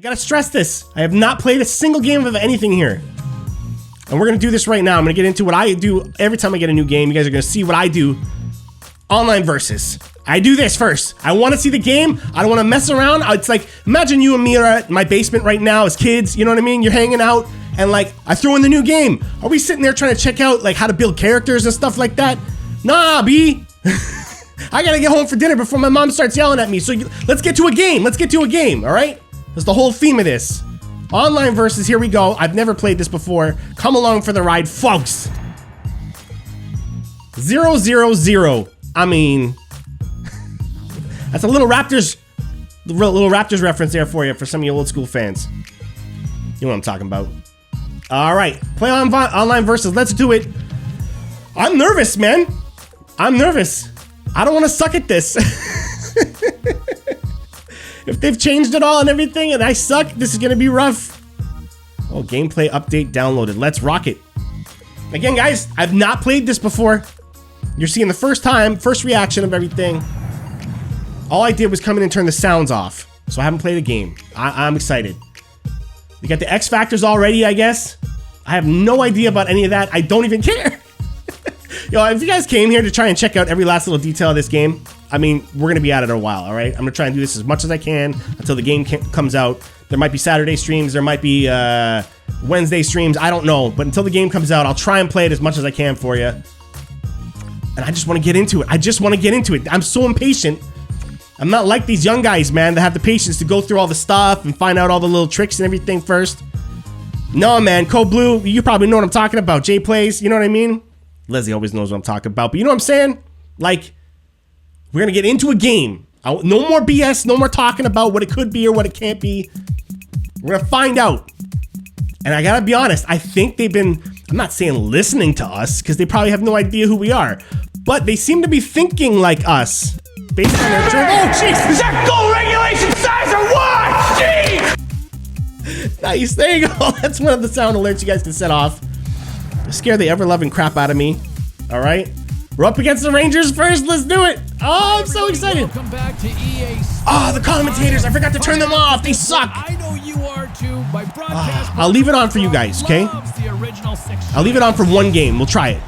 gotta stress this. I have not played a single game of anything here. And we're gonna do this right now. I'm gonna get into what I do every time I get a new game. You guys are gonna see what I do. Online versus. I do this first. I wanna see the game. I don't wanna mess around. It's like, imagine you and me are at my basement right now as kids, you know what I mean? You're hanging out and like, I throw in the new game. Are we sitting there trying to check out like how to build characters and stuff like that? Nah, B. I gotta get home for dinner before my mom starts yelling at me. So let's get to a game. Let's get to a game, all right? That's the whole theme of this. Online versus, here we go. I've never played this before. Come along for the ride, folks. 0-0-0. I mean, that's a little Raptors reference there for you, for some of you old school fans. You know what I'm talking about. All right, play online versus. Let's do it. I'm nervous, man. I'm nervous. I don't want to suck at this. If they've changed it all and everything and I suck, this is going to be rough. Oh, gameplay update downloaded. Let's rock it. Again, guys, I've not played this before. You're seeing the first reaction of everything. All I did was come in and turn the sounds off. So I haven't played a game. I'm excited. We got the X Factors already, I guess. I have no idea about any of that. I don't even care. Yo, if you guys came here to try and check out every last little detail of this game, I mean, we're going to be at it a while, all right? I'm going to try and do this as much as I can until the game comes out. There might be Saturday streams. There might be Wednesday streams. I don't know. But until the game comes out, I'll try and play it as much as I can for you. And I just want to get into it. I just want to get into it. I'm so impatient. I'm not like these young guys, man, that have the patience to go through all the stuff and find out all the little tricks and everything first. No, man. Code Blue, you probably know what I'm talking about. J Plays, you know what I mean? Leslie always knows what I'm talking about. But you know what I'm saying? Like, we're going to get into a game. No more BS. No more talking about what it could be or what it can't be. We're going to find out. And I got to be honest. I think they've been, I'm not saying listening to us, because they probably have no idea who we are. But they seem to be thinking like us. Based on their turn. Oh, jeez. Is that goal regulation size or what? Jeez. Nice. There you go. That's one of the sound alerts you guys can set off. Scare the ever-loving crap out of me. All right. We're up against the Rangers first. Let's do it. Oh, I'm so excited. Welcome back to EA Sports. Oh, the commentators. I forgot to turn them off. They suck. I know you are too. My broadcast I'll leave it on for you guys, okay? I'll leave it on for one game. We'll try it.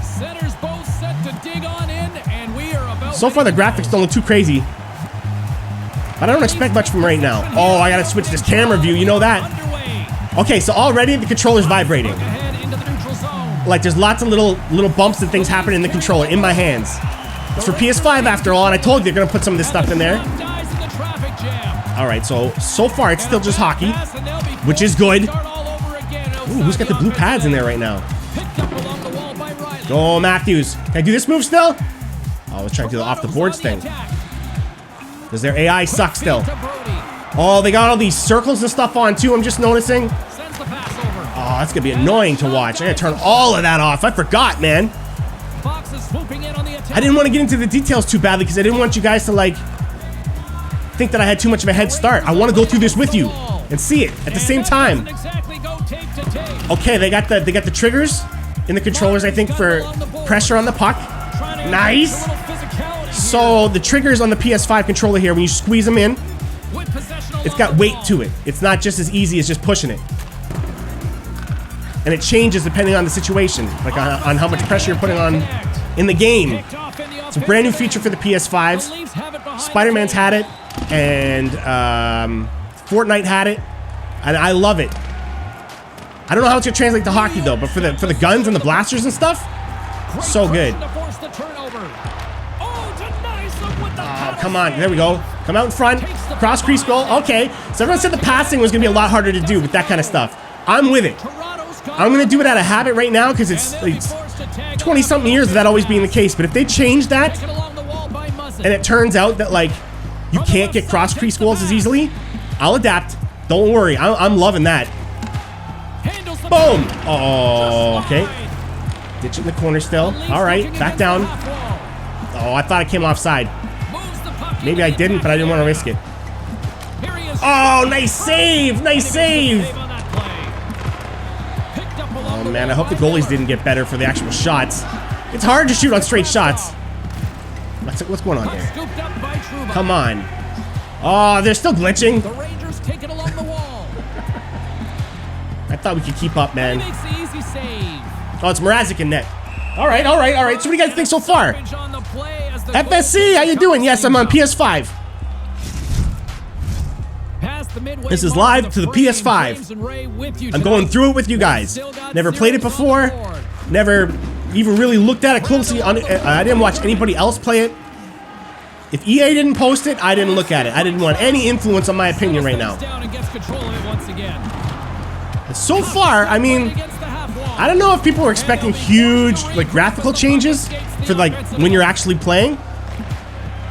Centers both set to dig on in, and we are about. So far, the graphics don't look too crazy. But I don't expect much from right now. Oh, I gotta switch this camera view. You know that. Okay, so already the controller's vibrating. Like there's lots of little bumps and things happening in the controller in my hands. It's for PS5 after all, and I told you they're gonna put some of this stuff in there. All right, so far it's still just hockey, which is good. Ooh, who's got the blue pads in there right now? Go Matthews. Can I do this move still? Oh, I was trying to do the off the boards thing. Does their AI suck still? Oh, they got all these circles and stuff on too, I'm just noticing. Oh, that's gonna be annoying to watch. I gotta turn all of that off. I forgot, man. I didn't want to get into the details too badly because I didn't want you guys to like think that I had too much of a head start. I want to go through this with you and see it at the same time. Okay, they got the triggers in the controllers, I think, for pressure on the puck. Nice. So the triggers on the PS5 controller here, when you squeeze them in, it's got weight to it. It's not just as easy as just pushing it. And it changes depending on the situation, like on how much pressure you're putting on in the game. It's a brand new feature for the PS5s. Spider-Man's had it, and Fortnite had it, and I love it. I don't know how it's gonna translate to hockey though, but for the guns and the blasters and stuff, so good. Oh, come on, there we go. Come out in front, cross crease goal. Okay, so everyone said the passing was gonna be a lot harder to do with that kind of stuff. I'm with it. I'm gonna do it out of habit right now because it's 20-something years of that always being the case. But if they change that, and it turns out that like you can't get cross crease goals as easily, I'll adapt. Don't worry, I'm loving that. Boom! Oh, okay. Ditch it in the corner still. All right, back down. Oh, I thought it came offside. Maybe I didn't, but I didn't want to risk it. Oh, nice save! Nice save! Oh man, I hope the goalies didn't get better for the actual shots. It's hard to shoot on straight shots. What's going on here? Come on. Oh, they're still glitching. take it along the wall. I thought we could keep up, He man. makes the easy save. Oh, it's Mrazek in net. All right. So what do you guys think so far? On the play as the FSC, how you doing? Yes, I'm on PS5. Past the midway This is mark live of to the frame, PS5. James and Ray with you I'm tonight. going through it with you guys. Never played it before. Never even really looked at it closely. I didn't watch anybody else play it. If EA didn't post it, I didn't look at it. I didn't want any influence on my opinion right now. Down and gets control of it once again. So far, I mean, I don't know if people were expecting huge like graphical changes for like when you're actually playing.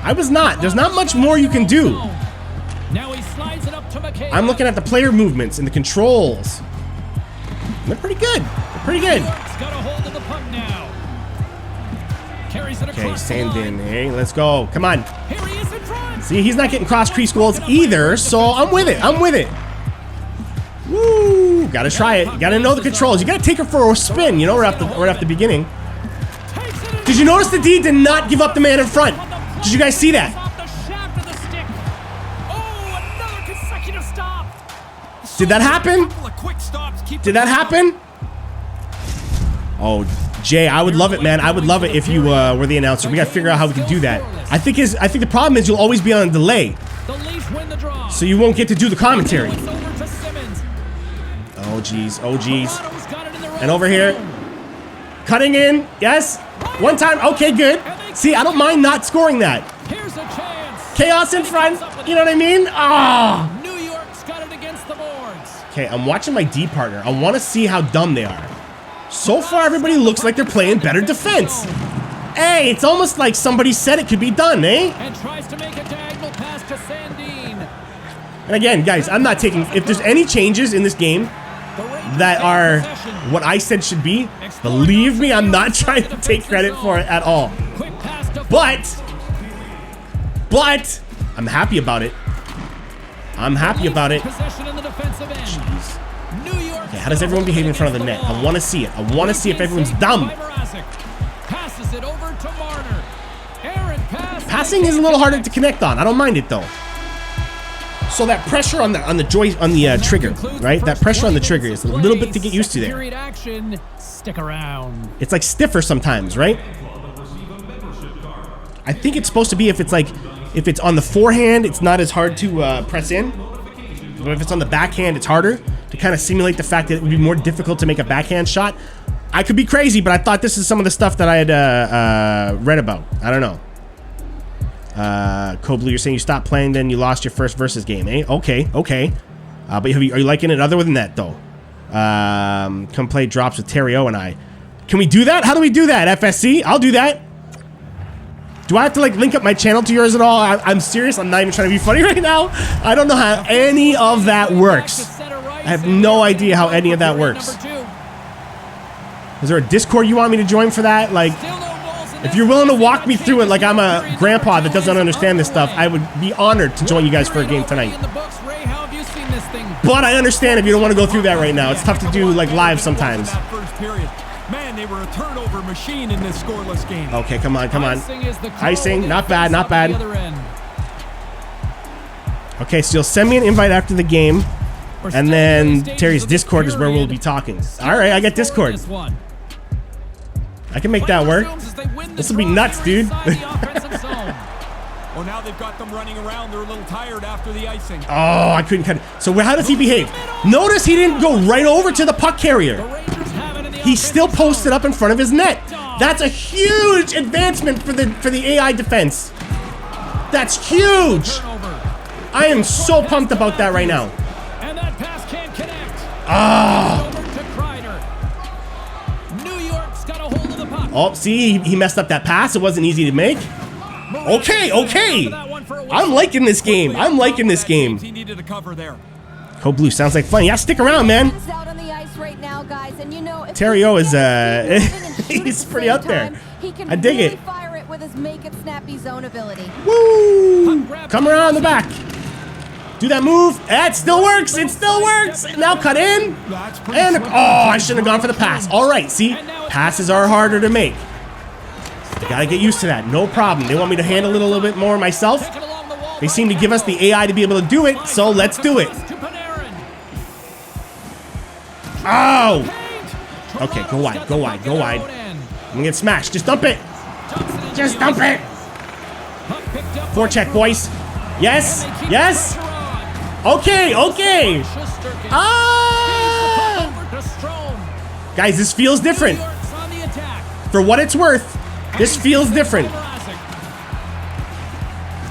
I was not. There's not much more you can do. Now he slides it up to McKay. I'm looking at the player movements and the controls. They're pretty good. They're pretty good. York's got a hold of the puck now. Carries it Okay, across the Sandin. line. Hey, let's go. Come on. Here he is in front. See, he's not getting cross-crease goals either, so I'm with it. I'm with it. Woo! Gotta try it. You gotta know the controls. You gotta take her for a spin, you know, right off the beginning. Takes it in. Did you notice the D did not give up the man in front? Did you guys see that? Off the shaft of the stick. Oh, another consecutive stop. Did that happen? Couple of quick stops keep Did that happen? Oh, Jay, I would love it, man. I would love it if you were the announcer. We gotta figure out how we can do that. I think the problem is you'll always be on a delay, The Leafs win the draw. so you won't get to do the commentary. It's over to Simmons. Oh, geez. Oh, geez. Colorado's got it in their And own over here, zone. cutting in. Yes. One time. Okay, good. See, I don't mind not scoring that. Here's a chance. Chaos in front. You know what I mean? Ah. New York's got it against the boards. Okay, I'm watching my D partner. I want to see how dumb they are. So far, everybody looks like they're playing better defense. Hey, it's almost like somebody said it could be done, eh? And tries to make a diagonal pass to Sandin. And again, guys, I'm not taking... If there's any changes in this game The Rangers that take are possession. what I said should be, believe me, I'm not trying to take credit for it at all. Quick pass to But I'm happy about it. I'm happy about it. Possession in the defensive end. Jeez. New York. Okay, how does everyone behave in front of the net? I want to see it. I want to see if everyone's dumb. Passes it over to Marner. Aaron pass. Passing is a little harder to connect on. I don't mind it though. So that pressure on the trigger, right? That pressure on the trigger is a little bit to get used to there. Period action. Stick around. It's like stiffer sometimes, right? I think it's supposed to be if it's on the forehand, it's not as hard to press in. But if it's on the backhand, it's harder to kind of simulate the fact that it would be more difficult to make a backhand shot. I could be crazy, but I thought this is some of the stuff that I had read about. I don't know. Koblu, you're saying you stopped playing, then you lost your first versus game, eh? Okay. But are you liking it other than that, though? Come play drops with Terry O and I. Can we do that? How do we do that, FSC? I'll do that. Do I have to, like, link up my channel to yours at all? I'm serious. I'm not even trying to be funny right now. I don't know how any of that works. I have no idea how any of that works. Is there a Discord you want me to join for that? Like, if you're willing to walk me through it like I'm a grandpa that doesn't understand this stuff, I would be honored to join you guys for a game tonight. But I understand if you don't want to go through that right now. It's tough to do, like, live sometimes. Man, they were a turnover machine in this scoreless game. Okay, come on. Icing, not bad. Okay, so you'll send me an invite after the game, and then Terry's Discord is where we'll be talking. All right, I got Discord. I can make that work. This will be nuts, dude. Well, now they've got them running around. They're a little tired after the icing. Oh, I couldn't cut it. So how does he behave? Notice he didn't go right over to the puck carrier. He still posted up in front of his net. That's a huge advancement for the AI defense. That's huge. I am so pumped about that right now. And that pass can't connect. Ah. Over to Kreider. New York's got a hold of the puck. Oh, see, he messed up that pass. It wasn't easy to make. Okay. I'm liking this game. He needed a cover there. Code Blue sounds like fun. Yeah, stick around, man. Terry O is he's pretty out there. I dig it. Woo! Come around the back. Do that move. That still works. It still works. Now cut in. And oh, I shouldn't have gone for the pass. All right, see, passes are harder to make. Gotta get used to that. No problem. They want me to handle it a little bit more myself. They seem to give us the AI to be able to do it, so let's do it. Oh! Okay, go wide, go wide, go wide. I'm gonna get smashed. Just dump it. Just dump it. Forecheck, boys. Yes, yes. Okay, okay. Ah! Guys, this feels different. For what it's worth, this feels different.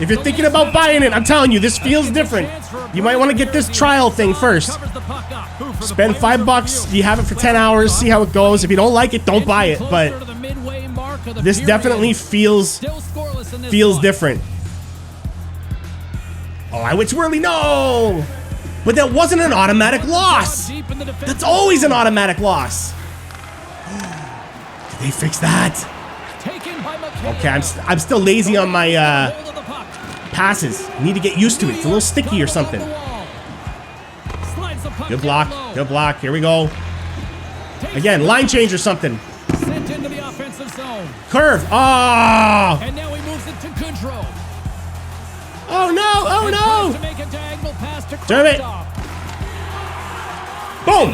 If you're thinking about buying it, I'm telling you, this feels different. You might want to get this trial thing first. Spend $5. You have it for 10 hours. See how it goes. If you don't like it, don't buy it. But this definitely feels different. Oh, I went too early. No! But that wasn't an automatic loss. That's always an automatic loss. Did they fix that? Okay, I'm still lazy on my passes. I need to get used to it. It's a little sticky or something. Good block. Good block. Here we go. Again, line change or something. Curve. Oh! And now he moves it to Goodrow. Oh no! Oh no! Serve it. Boom!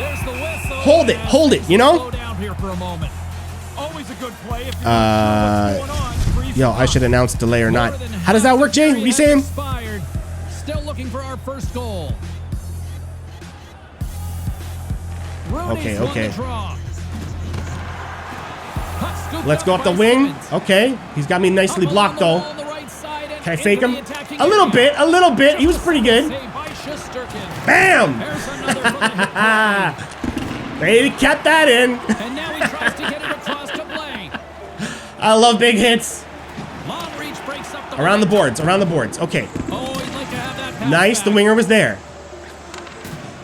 Hold it. Hold it. You know? Yo, I should announce delay or not. How does that work, Jay? What are you saying? Still looking for our first goal. Okay, okay. Let's go up the wing. Okay. He's got me nicely blocked, though. Can I fake him? A little bit. A little bit. He was pretty good. Bam! They kept that in. And now he tries to get it across to Blake. I love big hits. Long reach breaks up the Around the boards. Around the boards. Okay. Oh, he'd like to have that pass Nice. back. The winger was there.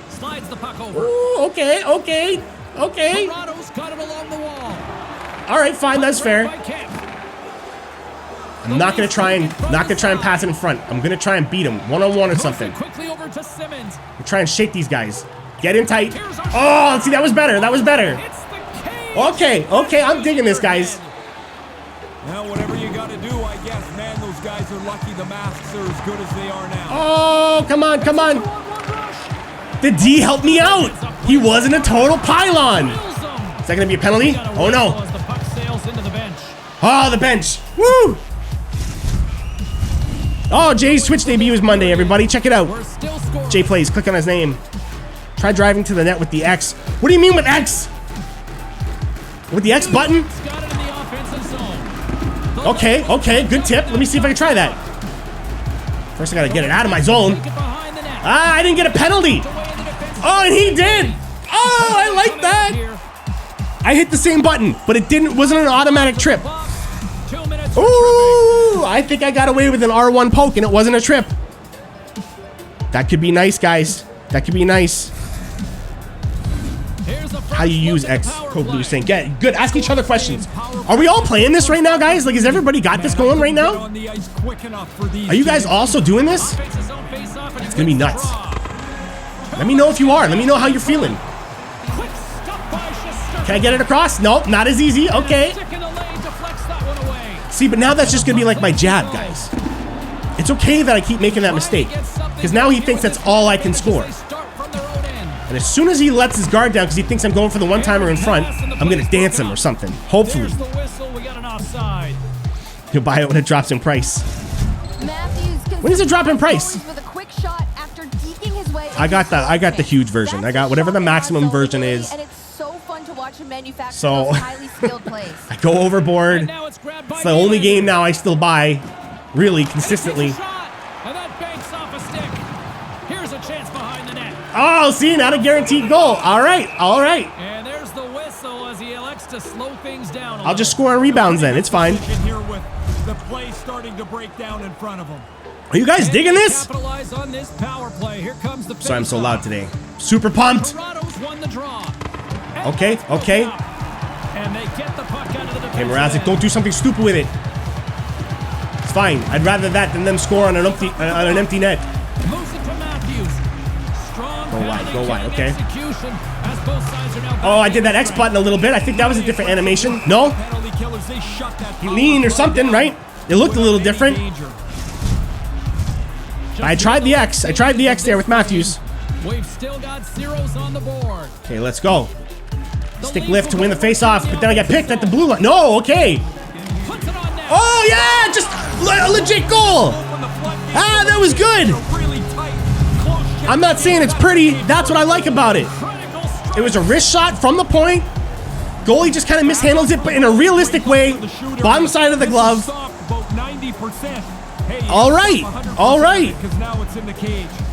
Slides the puck over. Ooh, okay. Okay. Okay. Toronto's got it along the wall. All right. Fine. That's fair. By Kemp. I'm not gonna try and pass it in front. I'm gonna try and beat him one-on-one or something. Quickly over to Simmons. I'm trying to shake these guys. Get in tight. Oh, see, that was better. That was better. It's the cage. Okay. Okay. I'm digging this, guys. Now, whatever you got to do, I guess, man, those guys are lucky the masks are as good as they are now. Oh, come on. Come on. The D helped me out. He wasn't a total pylon. Is that gonna be a penalty? Oh no. As the puck sails into the bench. Oh, the bench. Woo! Oh, Jay's Twitch debut is Monday, everybody. Check it out. We're still scoring. Jay plays. Click on his name. Try driving to the net with the X. What do you mean with X? With the X button? Got it in the offensive zone. Okay, okay. Good tip. Let me see if I can try that. First, I gotta get it out of my zone. Take it behind the net. Ah, I didn't get a penalty. Away in the defensive Oh, and he did. Oh, I like that. here. I hit the same button, but it wasn't an automatic trip. 2 minutes. Ooh, I think I got away with an R1 poke and it wasn't a trip. That could be nice, guys. That could be nice. How you use X, Code Blue saying. Get good. Ask each other questions. Are we all playing this right now, guys? Like, has everybody got this going right now? Are you guys also doing this? It's gonna be nuts. Let me know if you are. Let me know how you're feeling. Can I get it across? Nope, not as easy. Okay. See, but now that's just gonna be like my jab, guys. It's okay that I keep making that mistake, because now he thinks that's all I can score. And as soon as he lets his guard down because he thinks I'm going for the one-timer in front, I'm gonna dance him or something. Hopefully. You'll buy it when it drops in price. When does it drop in price? I got the huge version. I got whatever the maximum version is. So I go overboard. It's the only game now I still buy, really consistently. Oh, see, not a guaranteed goal. All right, all right. And there's the whistle as he elects to slow things down. I'll just score on rebounds then. It's fine. Here with the play starting to break down in front of him. Are you guys digging this? Capitalize on this power play. Here comes the Sorry, I'm so loud today. Super pumped. Toronto's won the draw. Okay, okay. And they get the puck out of the Okay, Mrazek, don't do something stupid with it. It's fine. I'd rather that than them score on an empty net. Moves it to Matthews. Strong Go wide, go wide, okay. execution as both sides are now Oh, I did that X button a little bit. I think that was a different animation. No? Penalty killers, they shut that He leaned or something, right? It looked a little different. I tried the X. I tried the X there with Matthews. We've still got zeros on the board. Okay, let's go. Stick lift to win the face-off, but then I got picked at the blue line. No, okay. Puts it on net. Oh, yeah, just a legit goal. Ah, that was good. I'm not saying it's pretty. That's what I like about it. It was a wrist shot from the point. Goalie just kind of mishandles it, but in a realistic way. Bottom side of the glove. All right, all right.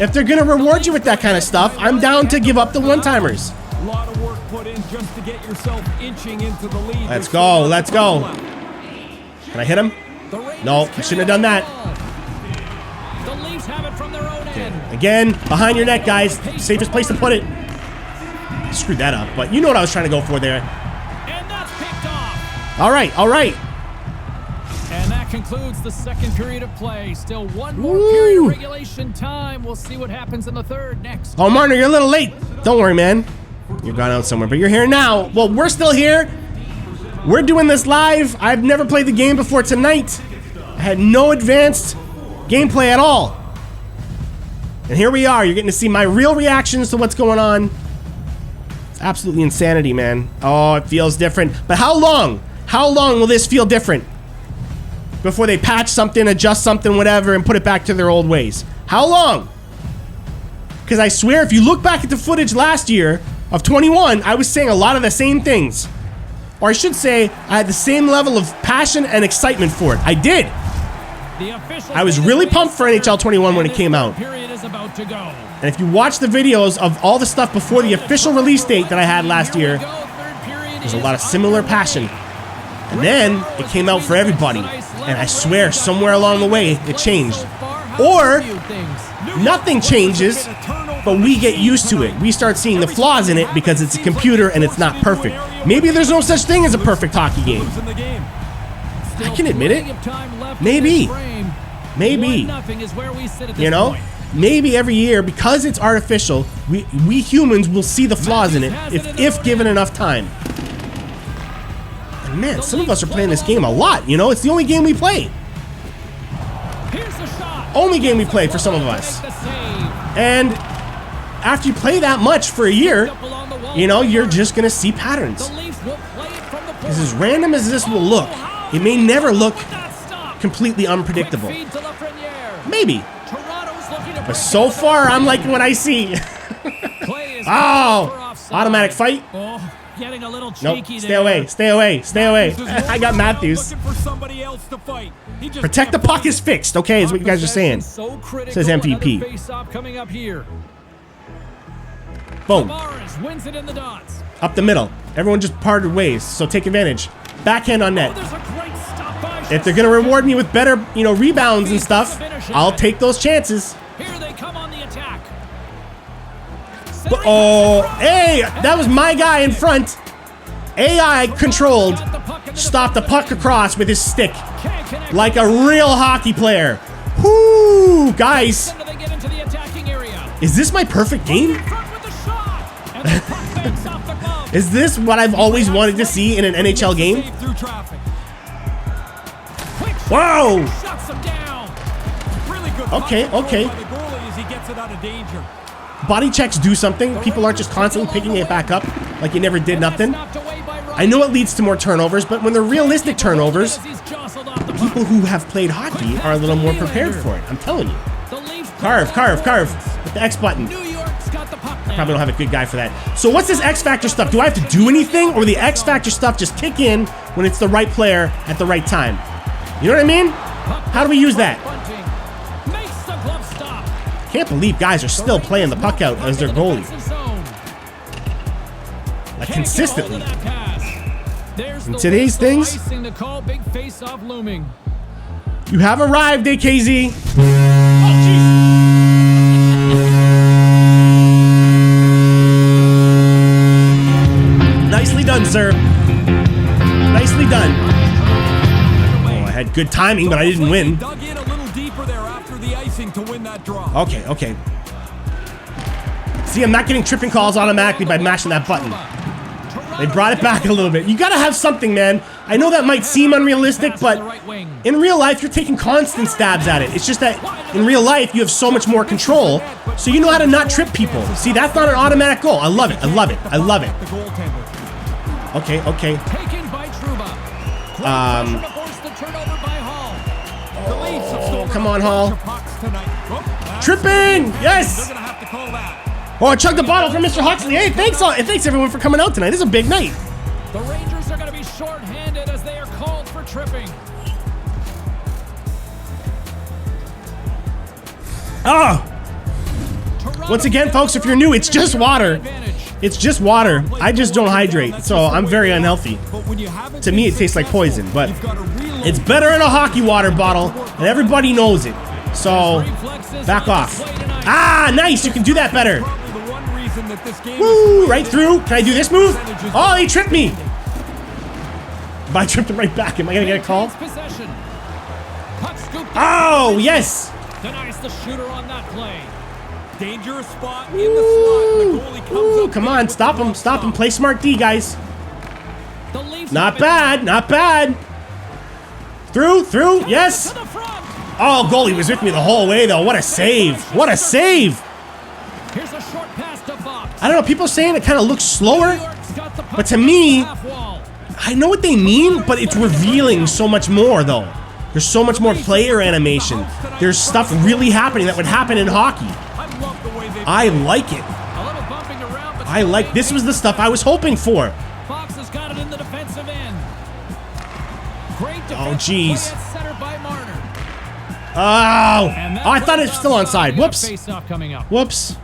If they're gonna reward you with that kind of stuff, I'm down to give up the one-timers. A lot of work put in just to get yourself inching into the lead. Let's go, let's go. Can I hit him? No, I shouldn't have done that. The Leafs have it from their own end. Again, behind your net, guys. Safest place to put it. Screwed that up, but you know what I was trying to go for there. And that's picked off. All right, all right. And that concludes the second period of play. Still one more period of regulation time. We'll see what happens in the third next. Oh, Marner, you're a little late. Don't worry, man. You've gone out somewhere, but you're here now. Well, we're still here. We're doing this live. I've never played the game before tonight. I had no advanced gameplay at all. And here we are. You're getting to see my real reactions to what's going on. It's absolutely insanity, man. Oh, it feels different. But how long? How long will this feel different? Before they patch something, adjust something, whatever, and put it back to their old ways. How long? Because I swear, if you look back at the footage last year of 21, I was saying a lot of the same things. Or I should say, I had the same level of passion and excitement for it. I did. I was really pumped for NHL 21 when it came out. And if you watch the videos of all the stuff before the official release date that I had last year, there's a lot of similar passion. And then it came out for everybody. And I swear, somewhere along the way, it changed. Or nothing changes, but we get used to it. We start seeing the flaws in it because it's a computer and it's not perfect. Maybe there's no such thing as a perfect hockey game. I can admit it. Maybe. Maybe. You know? Maybe every year, because it's artificial, we humans will see the flaws in it if given enough time. And man, some of us are playing this game a lot, you know? It's the only game we play. Only game we play for some of us. And after you play that much for a year, you know, you're just gonna see patterns. Because as random as this will look, it may never look completely unpredictable. Maybe. But so far, I'm liking what I see. Oh! Automatic fight? Nope. Stay away. Stay away. Stay away. I got Matthews. Protect the puck is fixed, okay, is what you guys are saying. Says MVP. Boom. Up the middle. Everyone just parted ways, so take advantage. Backhand on net. If they're gonna reward me with better, you know, rebounds and stuff, I'll take those chances. Oh, hey, that was my guy in front. AI controlled, stopped the puck across with his stick, like a real hockey player. Whoo, guys. Is this my perfect game? Is this what I've always wanted to see in an NHL game? Whoa! Okay, okay. Body checks do something. People aren't just constantly picking it back up like you never did nothing. I know it leads to more turnovers, but when they're realistic turnovers, people who have played hockey are a little more prepared for it. I'm telling you. Carve, carve, carve. With the X button. I probably don't have a good guy for that. So what's this X Factor stuff? Do I have to do anything, or the X Factor stuff just kick in when it's the right player at the right time? You know what I mean? How do we use that? Can't believe guys are still playing the puck out as their goalie. Like consistently. In today's things, you have arrived, AKZ. Oh, jeez. Nicely done, sir. Nicely done. Oh, I had good timing, but I didn't win. Okay, okay. See, I'm not getting tripping calls automatically by mashing that button. They brought it back a little bit. You gotta have something, man. I know that might seem unrealistic, but in real life, you're taking constant stabs at it. It's just that in real life, you have so much more control, so you know how to not trip people. See, that's not an automatic goal. I love it. I love it. I love it. Okay, okay. Oh, come on, Hall. Tripping! Yes! Oh, I chugged the bottle from Mr. Huxley. Hey, thanks everyone for coming out tonight. This is a big night. The Rangers are going to be short-handed as they are called for tripping. Oh! Once again, folks, if you're new, it's just water. It's just water. I just don't hydrate, so I'm very unhealthy. To me, it tastes like poison, but it's better in a hockey water bottle, and everybody knows it. So, back off. Ah, nice! You can do that better. Woo! Right through. Can I do this move? Oh, he tripped me! But I tripped him right back. Am I gonna get a call? Oh, yes! Denies the shooter on that play. Dangerous spot in the slot. The goalie comes up. Come on, stop him. Stop him. Play smart D, guys. Not bad. Not bad. Through. Yes. Oh, goalie was with me the whole way, though. What a save. What a save. Here's a short pass to Fox. I don't know. People saying it kind of looks slower. But to me, I know what they mean, but it's revealing so much more, though. There's so much more player animation. There's stuff really happening that would happen in hockey. I like it. I like, this was the stuff I was hoping for. Fox has got it in the defensive end. Great Oh, jeez. Oh, I thought it was still onside. Whoops. Whoops.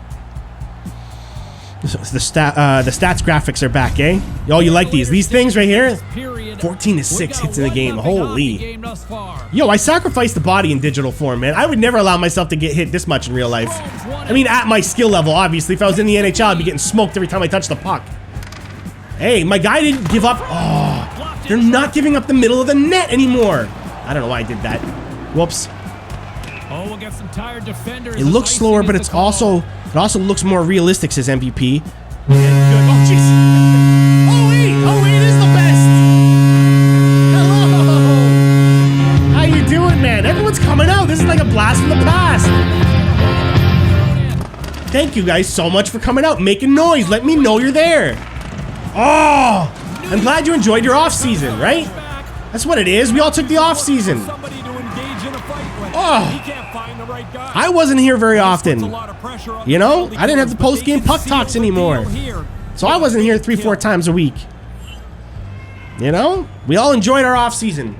The stats graphics are back, eh? Oh, you like these? These things right here? 14-6 hits in the game. Holy. Yo, I sacrificed the body in digital form, man. I would never allow myself to get hit this much in real life. I mean, at my skill level, obviously. If I was in the NHL, I'd be getting smoked every time I touch the puck. Hey, my guy didn't give up. Oh, they're not giving up the middle of the net anymore. I don't know why I did that. Whoops. Oh, we'll get some tired defenders. It looks slower, but it also looks more realistic, says MVP. Oh, jeez. Oh, wait, it is the best. Hello. How you doing, man? Everyone's coming out. This is like a blast from the past. Thank you guys so much for coming out, making noise. Let me know you're there. Oh, I'm glad you enjoyed your off season, right? That's what it is. We all took the off season. Oh, I wasn't here very often. You know, I didn't have the post-game puck talks anymore. So I wasn't here 3-4 times a week. You know, we all enjoyed our off season.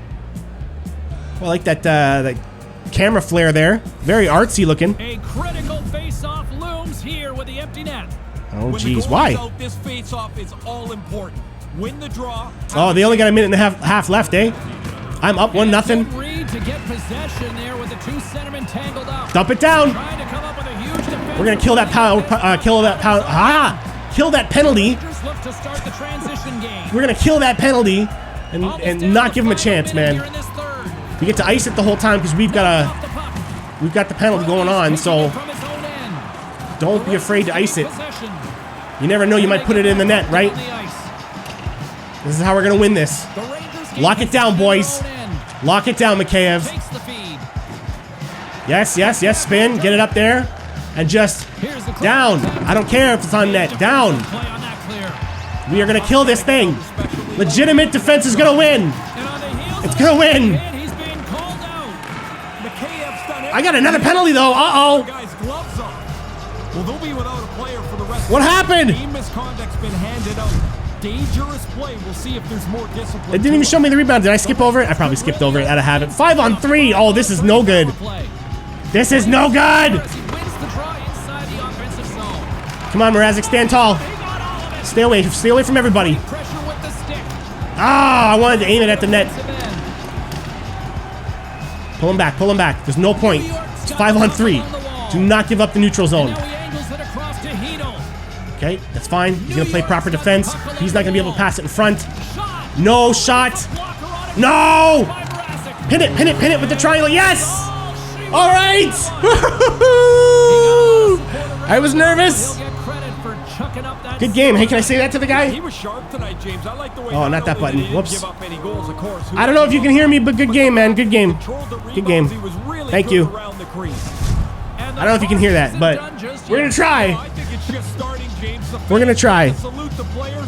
Well, I like that camera flare there. Very artsy looking. A critical face-off looms here with the empty net. Oh, geez, why? This face-off is all important. Win the draw. Oh, they only got a minute and a half left, eh? I'm up 1-0. To get possession there with the two centermen tangled up. Dump it down. Trying to come up with a huge defense. We're gonna kill that kill that penalty. Look to start the transition game. We're gonna kill that penalty and not give him a chance, man. We get to ice it the whole time because we've got the penalty going on. So don't be afraid to ice it. You never know, you might put it in the net, right? This is how we're gonna win this. Lock it down, boys. Lock it down, Mikheyev. Yes, spin. Get it up there. And just down. I don't care if it's on net. Down. We are going to kill this thing. Legitimate defense is going to win. It's going to win. I got another penalty, though. Uh-oh. What happened? Dangerous play. We'll see if there's more discipline. It didn't even show me the rebound. Did I skip over it? I probably skipped over it out of habit. 5-on-3. Oh, this is no good. This is no good. Come on, Mrazek, stand tall. Stay away from everybody. Ah, I wanted to aim it at the net. Pull him back. There's no point. It's 5-on-3. Do not give up the neutral zone. Okay, that's fine. He's gonna play proper defense. He's not gonna be able to pass it in front. No shot. No! Pin it with the triangle. Yes! All right! I was nervous. for chucking up that. Good game. Hey, can I say that to the guy? He was sharp tonight, James. I like the way. Oh, not that button. He didn't Whoops. give up any goals, of course. I don't know if you can hear me, but good game, man. Good game. Good game. He was really Thank good you. around the crease. I don't know if you can hear that, but we're gonna try. I think it's just starting, James. The We're gonna try. salute the players.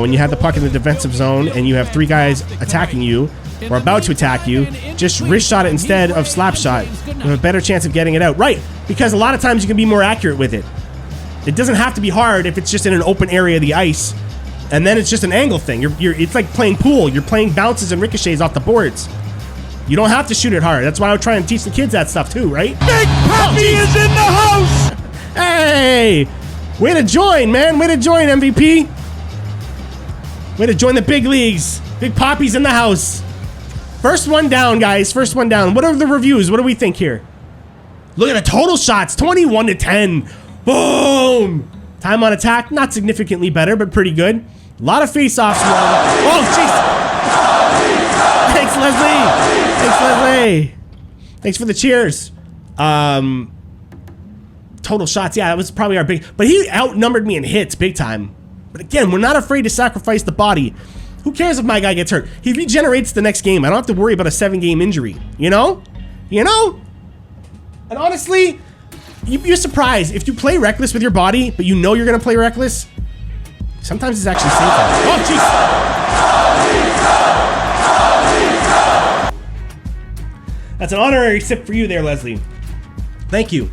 When you have the puck in the defensive zone and you have 3 guys attacking you or about to attack you, just wrist shot it instead of slap shot. You have a better chance of getting it out. Right, because a lot of times you can be more accurate with it. It doesn't have to be hard if it's just in an open area of the ice, and then it's just an angle thing. It's like playing pool. You're playing bounces and ricochets off the boards. You don't have to shoot it hard. That's why I would try and teach the kids that stuff too, right? Big Pappy is in the house. Hey, way to join, man. Way to join, MVP. Way to join the big leagues. Big Poppy's in the house. First one down, guys. First one down. What are the reviews? What do we think here? Look at the total shots. 21 to 10. Boom. Time on attack. Not significantly better, but pretty good. A lot of face-offs. Oh, jeez. Thanks, Leslie. Thanks, Leslie. Thanks for the cheers. Total shots. Yeah, that was probably our big... But he outnumbered me in hits big time. But again, we're not afraid to sacrifice the body. Who cares if my guy gets hurt? He regenerates the next game. I don't have to worry about a 7-game injury. You know? You know? And honestly, you'd be surprised. If you play reckless with your body, but you know you're going to play reckless, sometimes it's actually safer. Oh, jeez. That's an honorary sip for you there, Leslie. Thank you.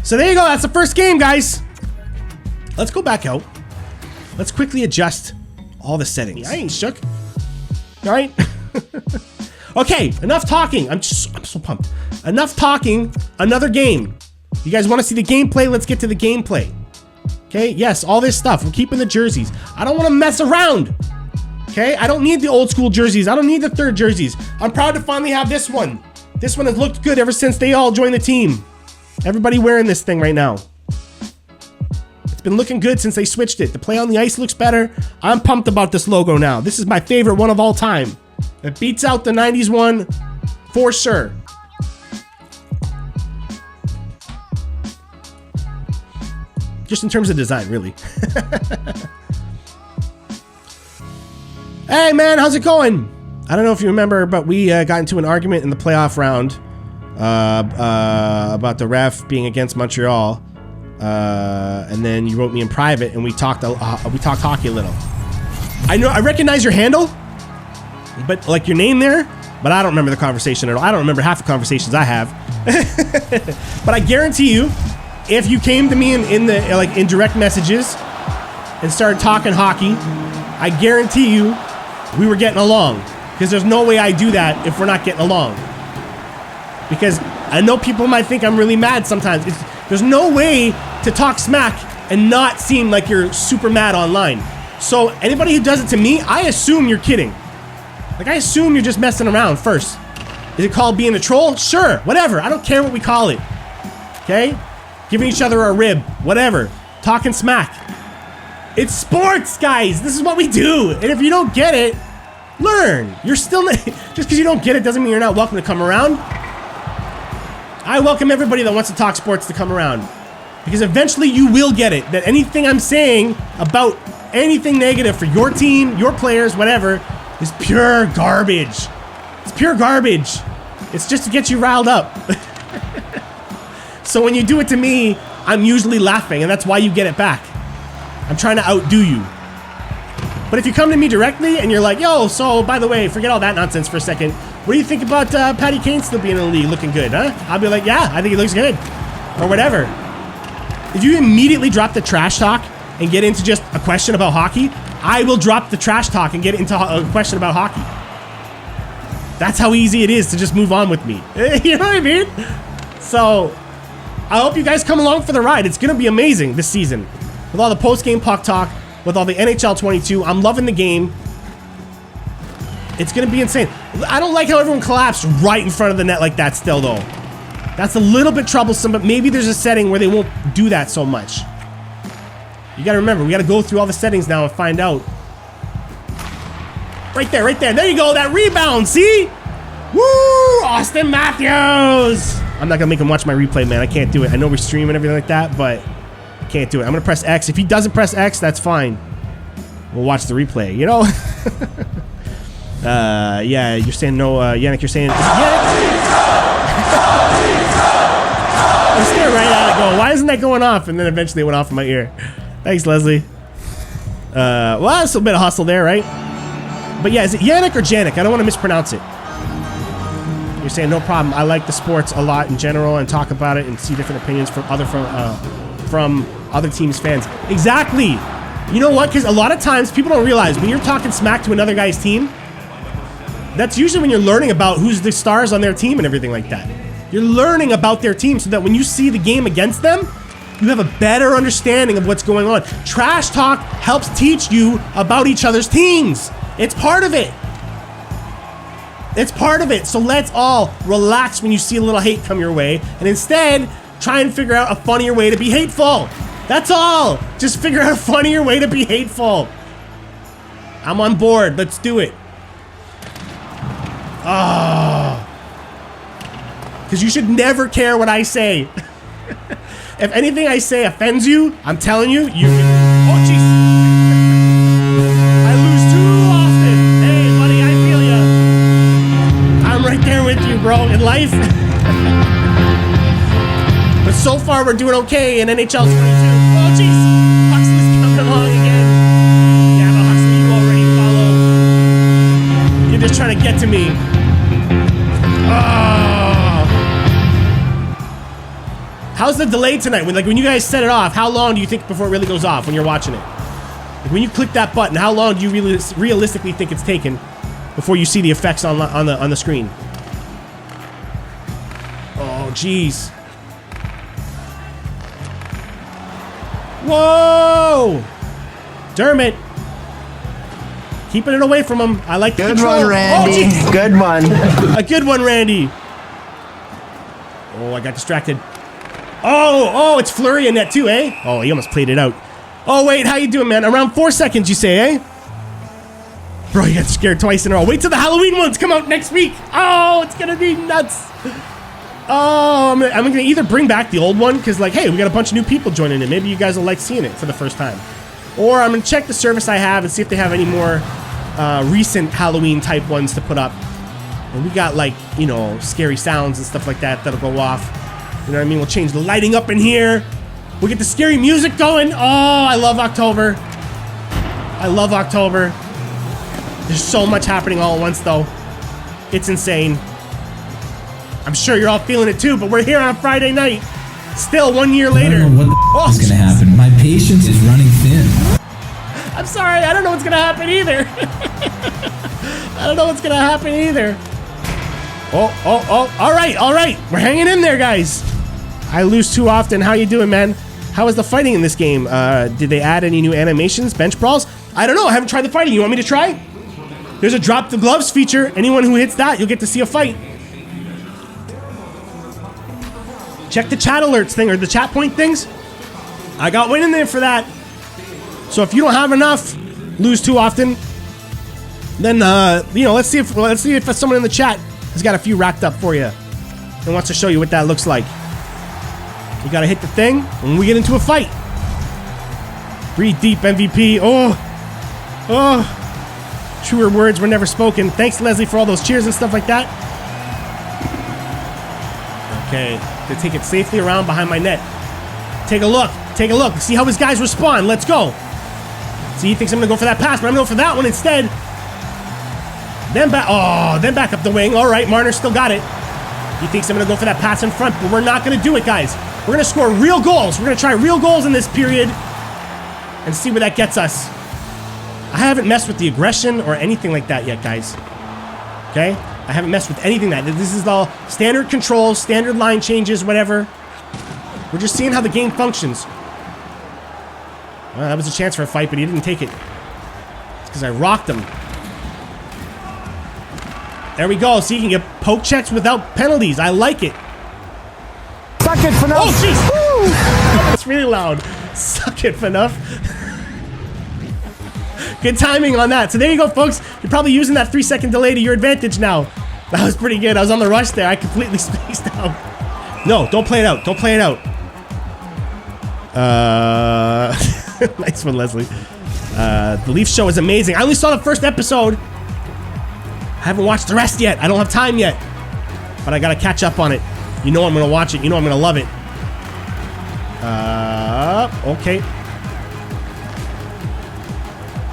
So there you go. That's the first game, guys. Let's go back out. Let's quickly adjust all the settings. I ain't shook. All right. Okay, enough talking. I'm so pumped. Enough talking. Another game. You guys want to see the gameplay? Let's get to the gameplay. Okay, yes, all this stuff. We're keeping the jerseys. I don't want to mess around. Okay, I don't need the old school jerseys. I don't need the 3rd jerseys. I'm proud to finally have this one. This one has looked good ever since they all joined the team. Everybody wearing this thing right now. It's been looking good since they switched it. The play on the ice looks better. I'm pumped about this logo now. This is my favorite one of all time. It beats out the 90s one for sure. Just in terms of design, really. Hey man, how's it going? I don't know if you remember, but we got into an argument in the playoff round about the ref being against Montreal. And then you wrote me in private, and we talked hockey a little. I recognize your handle, but like your name there, but I don't remember the conversation at all. I don't remember half the conversations I have. But I guarantee you, if you came to me in direct messages and started talking hockey, I guarantee you we were getting along, because there's no way I do that if we're not getting along. Because I know people might think I'm really mad sometimes. There's no way to talk smack and not seem like you're super mad online. So anybody who does it to me, I assume you're kidding. Like, I assume you're just messing around first. Is it called being a troll? Sure, whatever. I don't care what we call it. Okay? Giving each other a rib, whatever. Talking smack. It's sports, guys. This is what we do. And if you don't get it, learn. You're still not, just because you don't get it doesn't mean you're not welcome to come around. I welcome everybody that wants to talk sports to come around, because eventually you will get it, that anything I'm saying about anything negative for your team, your players, whatever, is pure garbage. It's pure garbage. It's just to get you riled up. So when you do it to me, I'm usually laughing, and that's why you get it back. I'm trying to outdo you. But if you come to me directly and you're like, yo, so by the way, forget all that nonsense for a second. What do you think about Patty Kane still being in the league looking good, huh? I'll be like, yeah, I think he looks good. Or whatever. If you immediately drop the trash talk and get into just a question about hockey, I will drop the trash talk and get into a question about hockey. That's how easy it is to just move on with me. You know what I mean? So, I hope you guys come along for the ride. It's going to be amazing this season. With all the post-game puck talk, with all the NHL 22, I'm loving the game. It's going to be insane. I don't like how everyone collapsed right in front of the net like that still, though. That's a little bit troublesome, but maybe there's a setting where they won't do that so much. You got to remember, we got to go through all the settings now and find out. Right there, right there. There you go, that rebound, see? Woo! Austin Matthews! I'm not going to make him watch my replay, man. I can't do it. I know we're streaming and everything like that, but Can't do it. I'm gonna press X. If he doesn't press X, that's fine. We'll watch the replay, you know? Yeah, you're saying no, Yannick, you're saying... I'm staring right at it going, why isn't that going off? And then eventually it went off in my ear. Thanks, Leslie. Well, that's a bit of hustle there, right? But yeah, is it Yannick or Janik? I don't want to mispronounce it. You're saying no problem. I like the sports a lot in general and talk about it and see different opinions from other teams' fans. Exactly. You know what? Because a lot of times people don't realize when you're talking smack to another guy's team, that's usually when you're learning about who's the stars on their team and everything like that. You're learning about their team so that when you see the game against them, you have a better understanding of what's going on. Trash talk helps teach you about each other's teams. It's part of it. It's part of it. So let's all relax when you see a little hate come your way and instead try and figure out a funnier way to be hateful. That's all. Just figure out a funnier way to be hateful. I'm on board. Let's do it. Oh. Because you should never care what I say. If anything I say offends you, I'm telling you, you can... Oh, jeez. I lose too often. Hey, buddy, I feel ya. I'm right there with you, bro, in life. But so far, we're doing okay in NHL 22. Oh, jeez. Huxley's coming along again. Yeah, but Huxley, you already follow. You're just trying to get to me. How's the delay tonight? When you guys set it off, how long do you think before it really goes off when you're watching it? Like when you click that button, how long do you really realistically think it's taken before you see the effects on the screen? Oh, jeez. Whoa! Dermot. Keeping it away from him. I like the Good control. one, Randy. Oh, good one. A good one, Randy. Oh, I got distracted. Oh, it's Fleury in net too, eh? Oh, he almost played it out. Oh, wait, how you doing, man? Around 4 seconds, you say, eh? Bro, you got scared twice in a row. Wait till the Halloween ones come out next week. Oh, it's gonna be nuts. Oh, I'm gonna either bring back the old one, because, like, hey, we got a bunch of new people joining it. Maybe you guys will like seeing it for the first time. Or I'm gonna check the service I have and see if they have any more recent Halloween type ones to put up. And we got, like, you know, scary sounds and stuff like that that'll go off. You know what I mean? We'll change the lighting up in here. We'll get the scary music going. Oh, I love October. I love October. There's so much happening all at once, though. It's insane. I'm sure you're all feeling it too, but we're here on a Friday night. Still 1 year later. I don't know what is going to happen. My patience is running thin. I'm sorry. I don't know what's going to happen either. I don't know what's going to happen either. Oh. All right. We're hanging in there, guys. I lose too often. How you doing, man? How is the fighting in this game? Did they add any new animations? Bench brawls? I don't know. I haven't tried the fighting. You want me to try? There's a drop the gloves feature. Anyone who hits that, you'll get to see a fight. Check the chat alerts thing or the chat point things. I got one in there for that. So if you don't have enough, lose too often, then you know, let's see if someone in the chat has got a few racked up for you and wants to show you what that looks like. You gotta hit the thing when we get into a fight. Breathe deep, MVP. Oh. Truer words were never spoken. Thanks, Leslie, for all those cheers and stuff like that. Okay, to take it safely around behind my net. Take a look. See how his guys respond. Let's go. See, he thinks I'm gonna go for that pass, but I'm gonna go for that one instead. Then back up the wing. All right, Marner still got it. He thinks I'm gonna go for that pass in front, but we're not gonna do it, guys. We're gonna score real goals. We're gonna try real goals in this period and see where that gets us. I haven't messed with the aggression or anything like that yet, guys. Okay? I haven't messed with anything that. This is all standard controls, standard line changes, whatever. We're just seeing how the game functions. Well, that was a chance for a fight, but he didn't take it. It's because I rocked him. There we go. So you can get poke checks without penalties. I like it. Suck it, Fanouf. Oh, jeez. That's really loud. Suck it, Fanouf. Good timing on that. So there you go, folks. You're probably using that 3-second delay to your advantage now. That was pretty good. I was on the rush there. I completely spaced out. No, don't play it out. Don't play it out. Nice one, Leslie. The Leaf show is amazing. I only saw the first episode. I haven't watched the rest yet. I don't have time yet. But I gotta catch up on it. You know I'm gonna watch it. You know I'm gonna love it. Okay.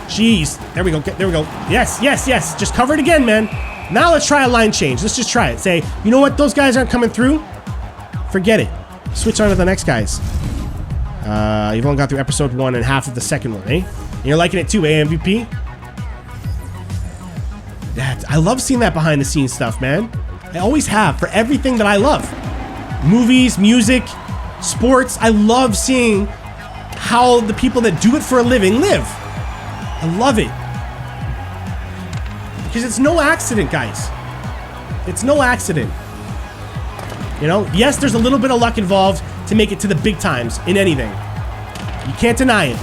Jeez. There we go. There we go. Yes, yes, yes. Just cover it again, man. Now let's try a line change. Let's just try it. Say, you know what? Those guys aren't coming through. Forget it. Switch on to the next guys. You've only got through episode 1 and half of the second one, eh? And you're liking it too, eh, MVP? I love seeing that behind the scenes stuff, man. I always have for everything that I love. Movies, music, sports. I love seeing how the people that do it for a living live. I love it. Because it's no accident, guys. It's no accident. You know, yes, there's a little bit of luck involved to make it to the big times in anything. You can't deny it.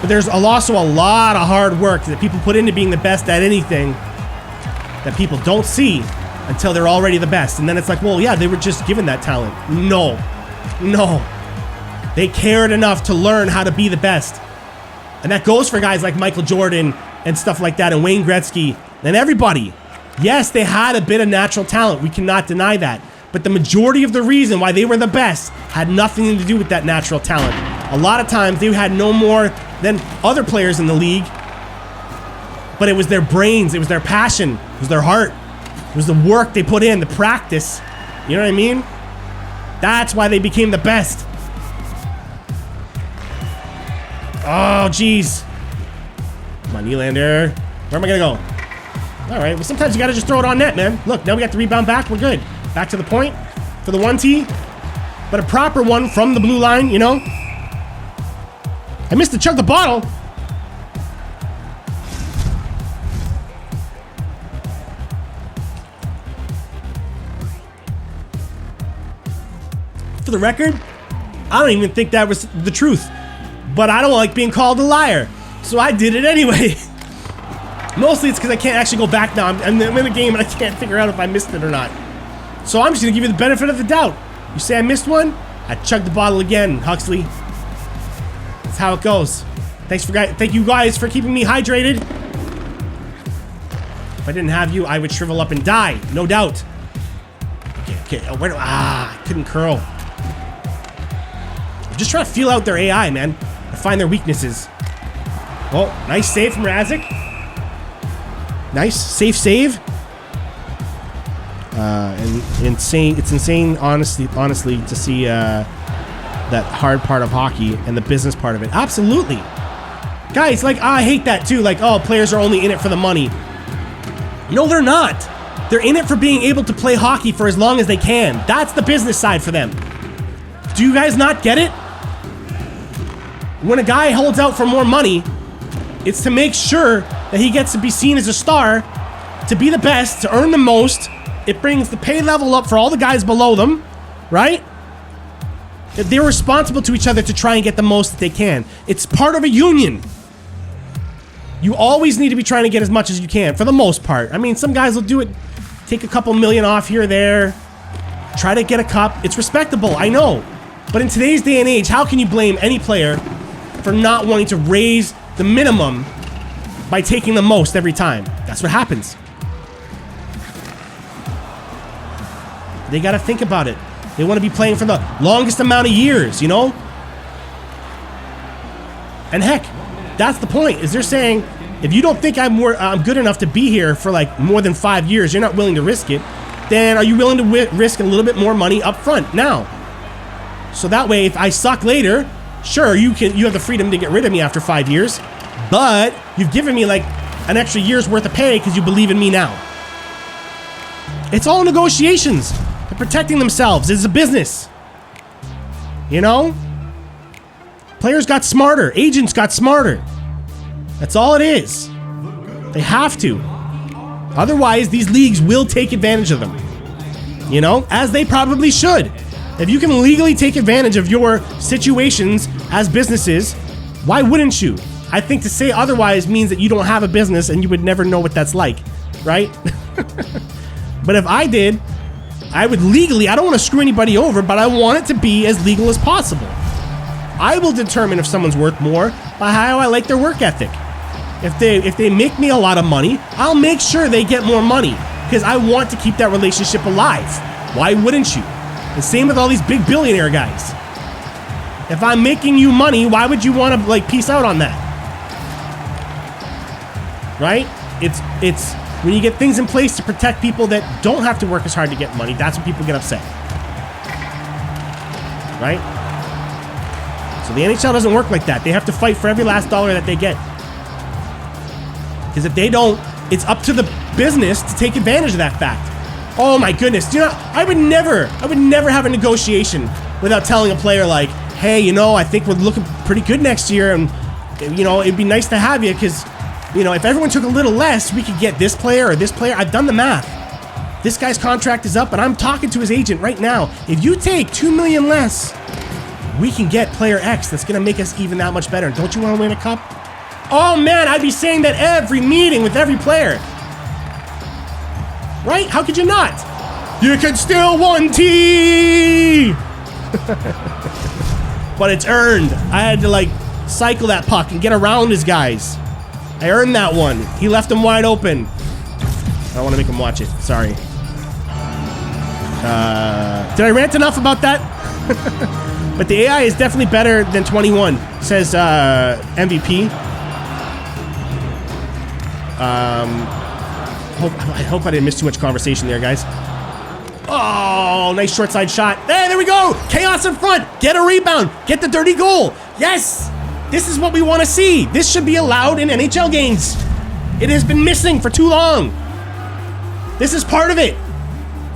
But there's also a lot of hard work that people put into being the best at anything that people don't see until they're already the best. And then it's like, well, yeah, they were just given that talent. No. No. They cared enough to learn how to be the best. And that goes for guys like Michael Jordan and stuff like that, and Wayne Gretzky and everybody. Yes, they had a bit of natural talent. We cannot deny that. But the majority of the reason why they were the best had nothing to do with that natural talent. A lot of times they had no more than other players in the league, but it was their brains, it was their passion, it was their heart, it was the work they put in, the practice. You know what I mean? That's why they became the best. Oh, jeez. Come on, Nylander. Where am I gonna go? All right, well, sometimes you gotta just throw it on net, man. Look, now we got the rebound back, we're good. Back to the point for the 1T, but a proper one from the blue line, you know? I missed the chug the bottle. For the record, I don't even think that was the truth, but I don't like being called a liar, so I did it anyway. Mostly it's because I can't actually go back now. I'm in the game and I can't figure out if I missed it or not. So I'm just gonna give you the benefit of the doubt. You say I missed one, I chugged the bottle again, Huxley. That's how it goes. Thank you guys for keeping me hydrated. If I didn't have you, I would shrivel up and die, no doubt. Okay. Oh, where do I couldn't curl. I'm just trying to feel out their AI, man. To find their weaknesses. Oh, nice save from Razik. Nice, safe save. And insane. It's insane, honestly, to see that hard part of hockey and the business part of it. Absolutely, guys. Like, I hate that too. Like, oh, players are only in it for the money. No, they're not. They're in it for being able to play hockey for as long as they can. That's the business side for them. Do you guys not get it? When a guy holds out for more money, it's to make sure that he gets to be seen as a star, to be the best, to earn the most. It brings the pay level up for all the guys below them, right? They're responsible to each other to try and get the most that they can. It's part of a union. You always need to be trying to get as much as you can, for the most part. I mean, some guys will do it, take a couple million off here or there, try to get a cup. It's respectable, I know. But in today's day and age, how can you blame any player for not wanting to raise the minimum by taking the most every time? That's what happens. They gotta think about it. They want to be playing for the longest amount of years, you know? And heck, that's the point, is they're saying, if you don't think I'm good enough to be here for like more than 5 years, you're not willing to risk it, then are you willing to risk a little bit more money up front now? So that way, if I suck later, sure, you have the freedom to get rid of me after 5 years, but you've given me like an extra year's worth of pay because you believe in me now. It's all negotiations. They're protecting themselves. It's a business. You know? Players got smarter. Agents got smarter. That's all it is. They have to. Otherwise, these leagues will take advantage of them. You know? As they probably should. If you can legally take advantage of your situations as businesses, why wouldn't you? I think to say otherwise means that you don't have a business and you would never know what that's like, right? But if I did, I would legally, I don't want to screw anybody over, but I want it to be as legal as possible. I will determine if someone's worth more by how I like their work ethic. If they make me a lot of money, I'll make sure they get more money because I want to keep that relationship alive. Why wouldn't you? The same with all these big billionaire guys. If I'm making you money, why would you want to like peace out on that? Right? It's when you get things in place to protect people that don't have to work as hard to get money, that's when people get upset. Right? So the NHL doesn't work like that. They have to fight for every last dollar that they get. Because if they don't, it's up to the business to take advantage of that fact. Oh my goodness. You know, I would never have a negotiation without telling a player like, hey, you know, I think we're looking pretty good next year, and you know, it'd be nice to have you because, you know, if everyone took a little less, we could get this player or this player. I've done the math. This guy's contract is up, and I'm talking to his agent right now. If you take $2 million less, we can get player X that's going to make us even that much better. Don't you want to win a cup? Oh man, I'd be saying that every meeting with every player. Right? How could you not? You can still 1T! But it's earned. I had to like cycle that puck and get around his guys. I earned that one. He left him wide open. I don't want to make him watch it. Sorry. Did I rant enough about that? But the AI is definitely better than 21, says MVP. I hope I didn't miss too much conversation there, guys. Oh, nice short side shot. Hey, there we go. Chaos in front. Get a rebound. Get the dirty goal. Yes. This is what we want to see. This should be allowed in NHL games. It has been missing for too long. This is part of it.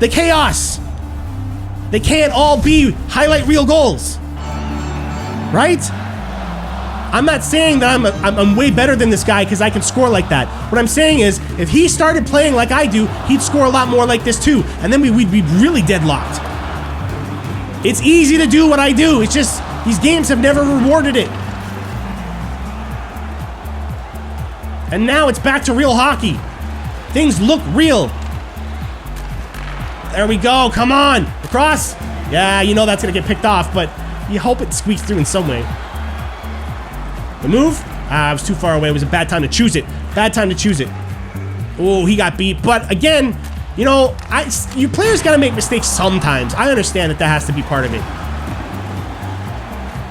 The chaos. They can't all be highlight reel goals. Right? I'm not saying that I'm way better than this guy because I can score like that. What I'm saying is, if he started playing like I do, he'd score a lot more like this too, and then we'd be really deadlocked. It's easy to do what I do. It's just these games have never rewarded it. And now it's back to real hockey. Things look real. There we go. Come on. Across. Yeah, you know that's going to get picked off, but you hope it squeaks through in some way. The move? I was too far away. It was a bad time to choose it. Bad time to choose it. Oh, he got beat. But again, you know, you players got to make mistakes sometimes. I understand that has to be part of it.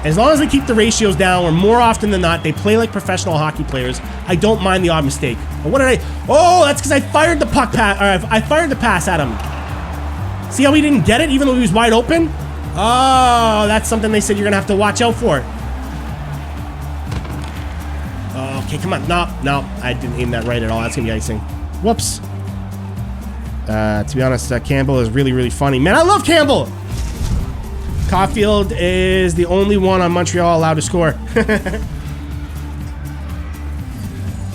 As long as they keep the ratios down, or more often than not, they play like professional hockey players, I don't mind the odd mistake. But what did I... Oh, that's because I fired the puck pass. Or I fired the pass at him. See how he didn't get it even though he was wide open? Oh, that's something they said you're going to have to watch out for. Okay, come on. No, I didn't aim that right at all. That's going to be icing. Whoops. To be honest, Campbell is really, really funny. Man, I love Campbell! Caulfield is the only one on Montreal allowed to score. I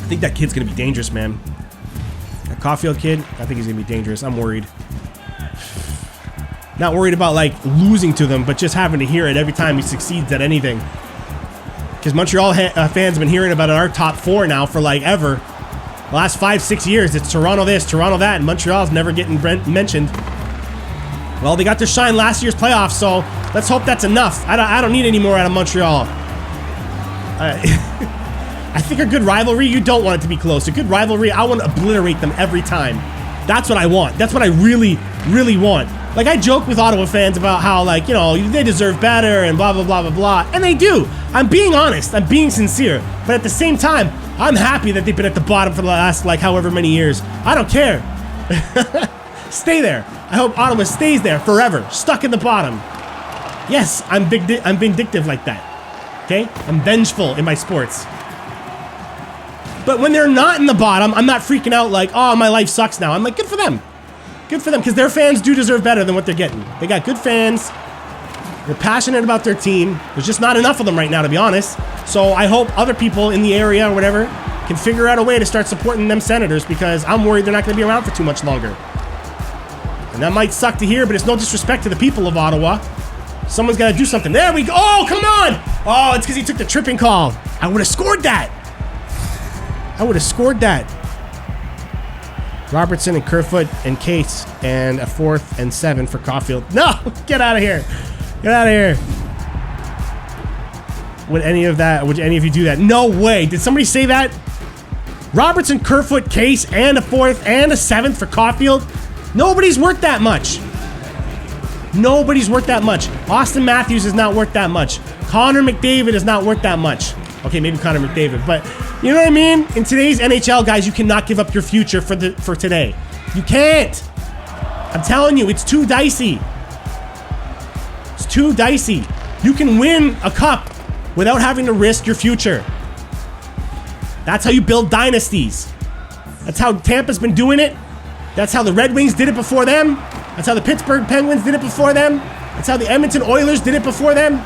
think that kid's going to be dangerous, man. That Caulfield kid, I think he's going to be dangerous. I'm worried. Not worried about, like, losing to them, but just having to hear it every time he succeeds at anything. Because Montreal fans have been hearing about our top four now for, like, ever. The last 5-6 years, it's Toronto this, Toronto that, and Montreal's never getting mentioned. Well, they got their shine last year's playoffs, so let's hope that's enough. I don't need any more out of Montreal. I think a good rivalry, you don't want it to be close. A good rivalry, I want to obliterate them every time. That's what I want. That's what I really, really want. Like, I joke with Ottawa fans about how, like, you know, they deserve better and blah, blah, blah, blah, blah. And they do. I'm being honest. I'm being sincere. But at the same time, I'm happy that they've been at the bottom for the last, like, however many years. I don't care. Stay there. I hope Ottawa stays there forever. Stuck in the bottom. Yes, I'm vindictive like that. Okay? I'm vengeful in my sports. But when they're not in the bottom, I'm not freaking out like, oh, my life sucks now. I'm like, good for them. Good for them, because their fans do deserve better than what they're getting. They got good fans. They're passionate about their team. There's just not enough of them right now, to be honest. So I hope other people in the area or whatever can figure out a way to start supporting them Senators, because I'm worried they're not going to be around for too much longer. And that might suck to hear, but it's no disrespect to the people of Ottawa. Someone's got to do something. There we go. Oh, come on. Oh, it's because he took the tripping call. I would have scored that. I would have scored that. Robertson and Kerfoot and Case, and a 4th and 7 for Caulfield. No, get out of here. Get out of here. Would any of you do that? No way. Did somebody say that? Robertson, Kerfoot, Case, and a 4th and a 7th for Caulfield. Nobody's worth that much. Nobody's worth that much. Austin Matthews is not worth that much. Connor McDavid is not worth that much. Okay, maybe Connor McDavid, but you know what I mean? In today's NHL, guys, you cannot give up your future for today. You can't. I'm telling you, it's too dicey. It's too dicey. You can win a cup without having to risk your future. That's how you build dynasties. That's how Tampa's been doing it. That's how the Red Wings did it before them. That's how the Pittsburgh Penguins did it before them. That's how the Edmonton Oilers did it before them.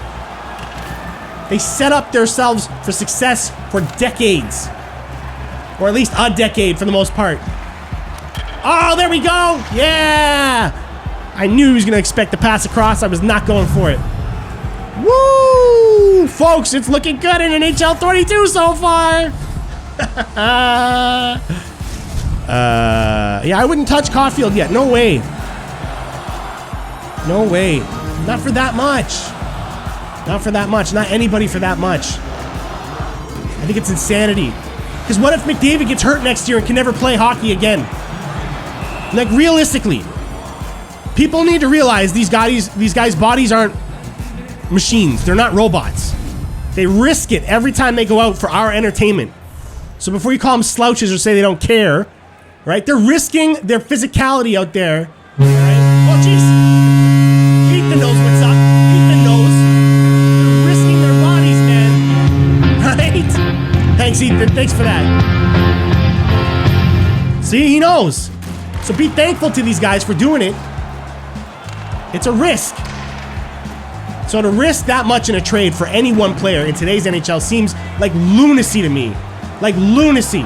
They set up themselves for success for decades. Or at least a decade for the most part. Oh, there we go. Yeah. I knew he was going to expect the pass across. I was not going for it. Woo! Folks, it's looking good in NHL 22 so far. Yeah, I wouldn't touch Caulfield yet. No way. No way. Not for that much. Not for that much. Not anybody for that much. I think it's insanity. Because what if McDavid gets hurt next year and can never play hockey again? Like, realistically, people need to realize these guys' bodies aren't machines. They're not robots. They risk it every time they go out for our entertainment. So before you call them slouches or say they don't care, right? They're risking their physicality out there. Right? Oh, jeez. Ethan knows what's up. Ethan knows. They're risking their bodies, man. Right? Thanks, Ethan. Thanks for that. See, he knows. So be thankful to these guys for doing it. It's a risk. So to risk that much in a trade for any one player in today's NHL seems like lunacy to me. Like lunacy.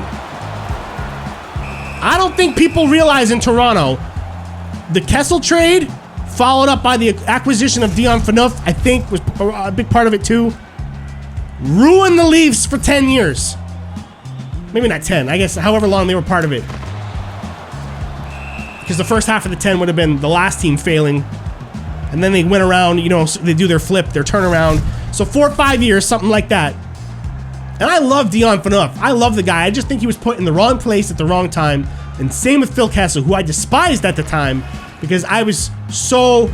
I don't think people realize in Toronto, the Kessel trade, followed up by the acquisition of Dion Phaneuf, I think was a big part of it too, ruined the Leafs for 10 years. Maybe not 10, I guess however long they were part of it. Because the first half of the 10 would have been the last team failing. And then they went around, you know, they do their flip, their turnaround. So 4 or 5 years, something like that. And I love Dion Phaneuf. I love the guy. I just think he was put in the wrong place at the wrong time. And same with Phil Kessel, who I despised at the time because I'm still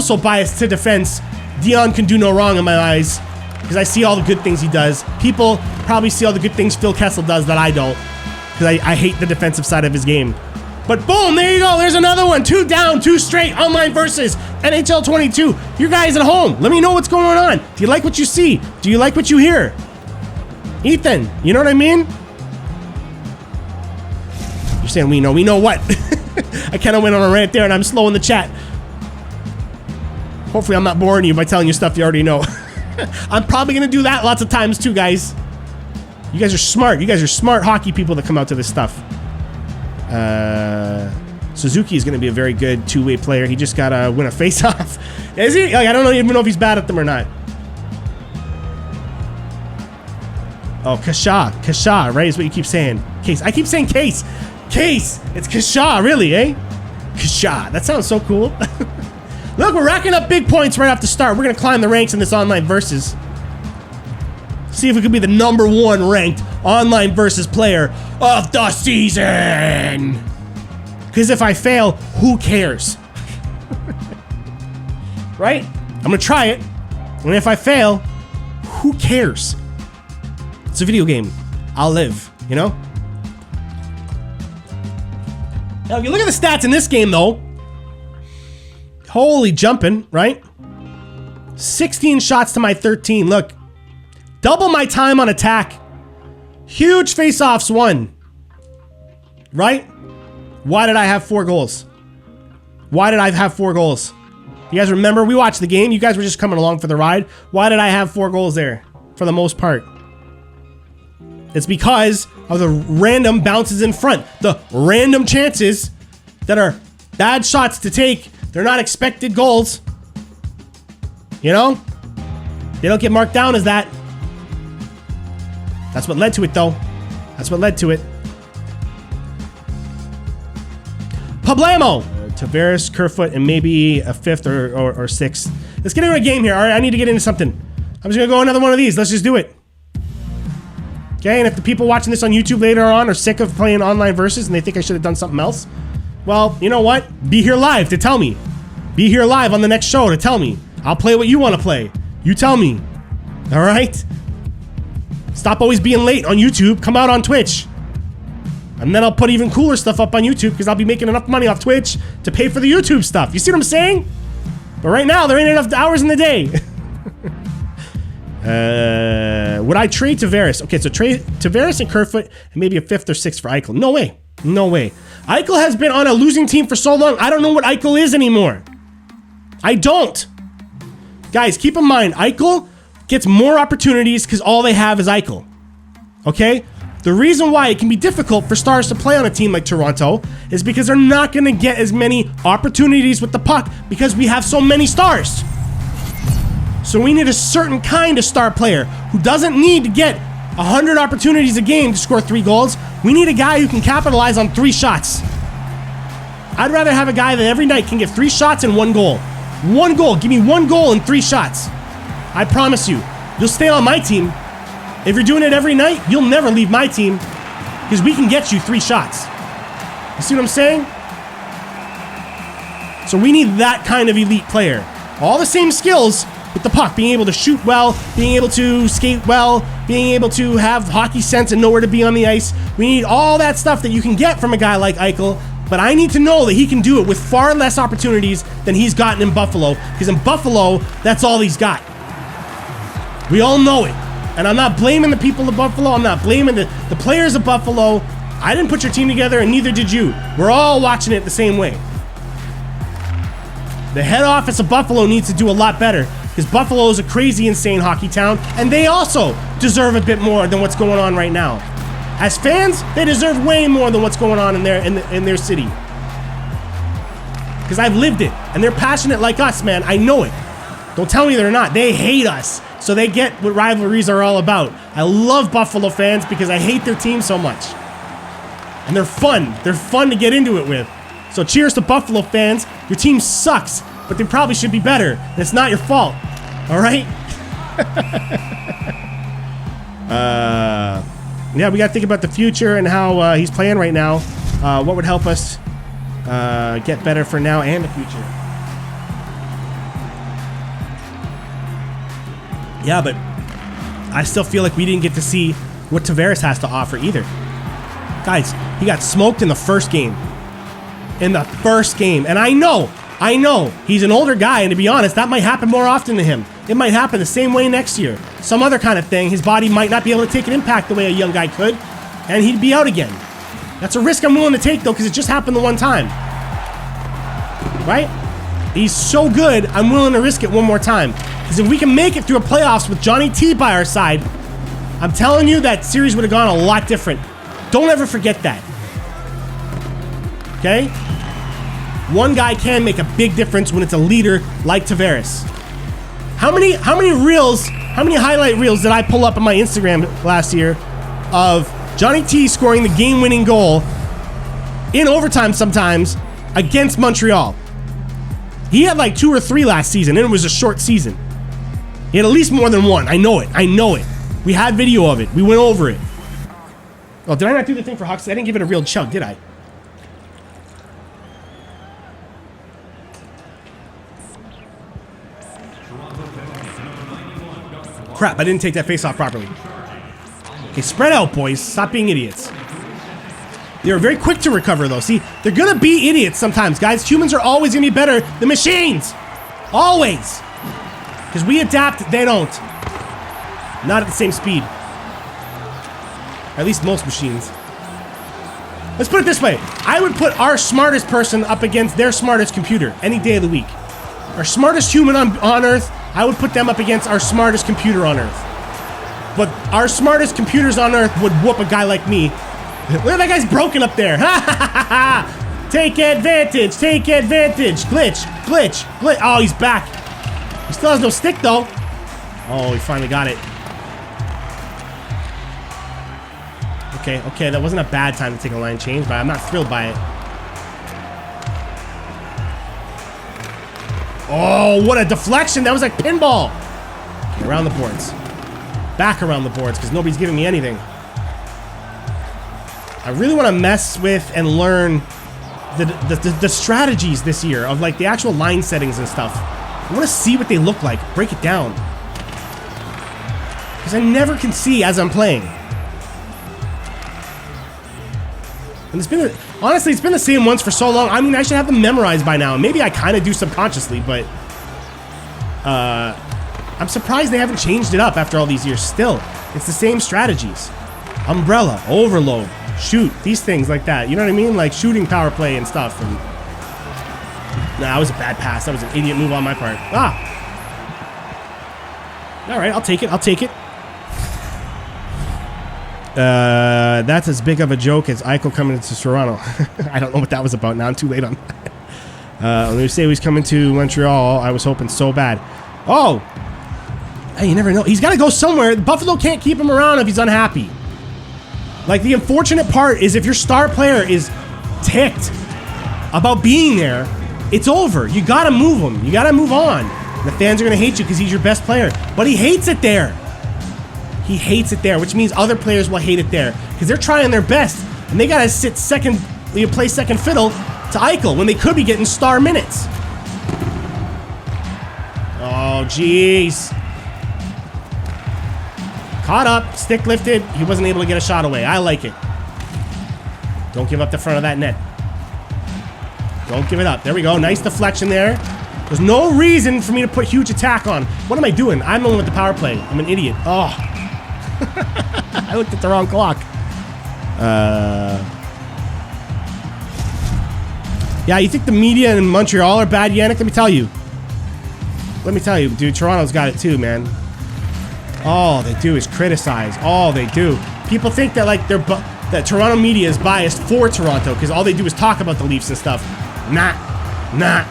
so biased to defense. Dion can do no wrong in my eyes because I see all the good things he does. People probably see all the good things Phil Kessel does that I don't because I hate the defensive side of his game. But boom, there you go. There's another one. 2 down, 2 straight. Online versus NHL 22. You guys at home, let me know what's going on. Do you like what you see? Do you like what you hear? Ethan, you know what I mean? You're saying we know. We know what? I kind of went on a rant there and I'm slow in the chat. Hopefully I'm not boring you by telling you stuff you already know. I'm probably going to do that lots of times too, guys. You guys are smart. You guys are smart hockey people that come out to this stuff. Suzuki is going to be a very good two-way player. He just got to win a face-off. Is he? Like, I don't even know if he's bad at them or not. Oh, Kasha, right, is what you keep saying. Case. I keep saying Case. Case. It's Kasha, really, eh? Kasha. That sounds so cool. Look, we're racking up big points right off the start. We're going to climb the ranks in this online versus. See if we can be the #1 ranked online versus player of the season. Because if I fail, who cares? Right? I'm going to try it. And if I fail, who cares? It's a video game. I'll live, you know? Now, if you look at the stats in this game, though, holy jumping, right? 16 shots to my 13. Look, double my time on attack. Huge face-offs won. Right? Why did I have 4 goals? Why did I have 4 goals? You guys remember? We watched the game. You guys were just coming along for the ride. Why did I have 4 goals there? For the most part. It's because of the random bounces in front. The random chances that are bad shots to take. They're not expected goals. You know? They don't get marked down as that. That's what led to it, though. That's what led to it. Pablamo! Tavares, Kerfoot, and maybe a 5th or 6th. Let's get into a game here. All right, I need to get into something. I'm just gonna go another one of these. Let's just do it. Okay, and if the people watching this on YouTube later on are sick of playing online versus and they think I should have done something else, well, you know what? Be here live to tell me. Be here live on the next show to tell me. I'll play what you want to play. You tell me. All right? Stop always being late on YouTube. Come out on Twitch. And then I'll put even cooler stuff up on YouTube because I'll be making enough money off Twitch to pay for the YouTube stuff. You see what I'm saying? But right now, there ain't enough hours in the day. Would I trade Tavares? Okay, so trade Tavares and Kerfoot and maybe a 5th or 6th for Eichel. No way. No way. Eichel has been on a losing team for so long. I don't know what Eichel is anymore. I don't. Guys, keep in mind, Eichel gets more opportunities because all they have is Eichel. Okay? The reason why it can be difficult for stars to play on a team like Toronto is because they're not going to get as many opportunities with the puck because we have so many stars. So we need a certain kind of star player who doesn't need to get 100 opportunities a game to score 3 goals. We need a guy who can capitalize on 3 shots. I'd rather have a guy that every night can get 3 shots and 1 goal. 1 goal. Give me 1 goal and 3 shots. I promise you, you'll stay on my team. If you're doing it every night, you'll never leave my team because we can get you 3 shots. You see what I'm saying? So we need that kind of elite player. All the same skills with the puck, being able to shoot well, being able to skate well, being able to have hockey sense and know where to be on the ice. We need all that stuff that you can get from a guy like Eichel, but I need to know that he can do it with far less opportunities than he's gotten in Buffalo, because in Buffalo, that's all he's got. We all know it. And I'm not blaming the people of Buffalo. I'm not blaming the players of Buffalo. I didn't put your team together, and neither did you. We're all watching it the same way. The head office of Buffalo needs to do a lot better, because Buffalo is a crazy, insane hockey town, and they also deserve a bit more than what's going on right now. As fans, they deserve way more than what's going on in their city. Because I've lived it, and they're passionate like us, man. I know it. Don't tell me they're not. They hate us, so they get what rivalries are all about. I love Buffalo fans because I hate their team so much. And they're fun. They're fun to get into it with. So cheers to Buffalo fans. Your team sucks, but they probably should be better. And it's not your fault. All right? Yeah, we got to think about the future and how he's playing right now. What would help us get better for now and the future. Yeah, but I still feel like we didn't get to see what Tavares has to offer either. Guys, he got smoked in the first game. In the first game. And I know, he's an older guy, and to be honest, that might happen more often to him. It might happen the same way next year. Some other kind of thing. His body might not be able to take an impact the way a young guy could, and he'd be out again. That's a risk I'm willing to take, though, because it just happened the one time. Right? He's so good, I'm willing to risk it one more time. Because if we can make it through a playoffs with Johnny T by our side, I'm telling you that series would have gone a lot different. Don't ever forget that. Okay? One guy can make a big difference when it's a leader like Tavares. How many highlight reels did I pull up on my Instagram last year of Johnny T scoring the game-winning goal in overtime sometimes against Montreal? He had like 2 or 3 last season, and it was a short season. He had at least more than 1. I know it. We had video of it. We went over it. Oh, did I not do the thing for Huxley? I didn't give it a real chug, did I? Crap, I didn't take that face off properly. Okay, spread out, boys. Stop being idiots. They're very quick to recover, though. See, they're gonna be idiots sometimes, guys. Humans are always gonna be better than machines. Always. Because we adapt, they don't. Not at the same speed. At least most machines. Let's put it this way. I would put our smartest person up against their smartest computer any day of the week. Our smartest human on Earth, I would put them up against our smartest computer on Earth. But our smartest computers on Earth would whoop a guy like me. Look at that guy's broken up there. Take advantage. Take advantage. Glitch. Glitch. Glitch. Oh, he's back. He still has no stick, though. Oh, he finally got it. Okay, that wasn't a bad time to take a line change, but I'm not thrilled by it. Oh, what a deflection. That was like pinball. Around the boards. Back around the boards, because nobody's giving me anything. I really want to mess with and learn the strategies this year of like the actual line settings and stuff. I want to see what they look like. Break it down. Because I never can see as I'm playing. And it's been, honestly, it's been the same ones for so long. I mean, I should have them memorized by now. Maybe I kind of do subconsciously, but I'm surprised they haven't changed it up after all these years. Still, it's the same strategies. Umbrella, overload, shoot, these things like that. You know what I mean? Like shooting power play and stuff. And nah, that was a bad pass. That was an idiot move on my part. Ah. All right, I'll take it. I'll take it. That's as big of a joke as Eichel coming into Toronto. I don't know what that was about. Now I'm too late on. Let me say he's coming to Montreal. I was hoping so bad. Oh, hey, you never know. He's got to go somewhere. Buffalo can't keep him around if he's unhappy. Like, the unfortunate part is if your star player is ticked about being there, it's over. You got to move him. You got to move on. The fans are going to hate you because he's your best player. But he hates it there. He hates it there, which means other players will hate it there because they're trying their best and they got to sit second, play second fiddle to Eichel when they could be getting star minutes. Oh, jeez. Caught up, stick lifted. He wasn't able to get a shot away. I like it. Don't give up the front of that net. Don't give it up. There we go. Nice deflection there. There's no reason for me to put huge attack on. What am I doing? I'm the one with the power play. I'm an idiot. Oh. I looked at the wrong clock. Yeah, you think the media in Montreal are bad, Yannick? Let me tell you. Let me tell you, dude, Toronto's got it too, man. All they do is criticize. All they do. People think that like that Toronto media is biased for Toronto because all they do is talk about the Leafs and stuff. Nah. Now,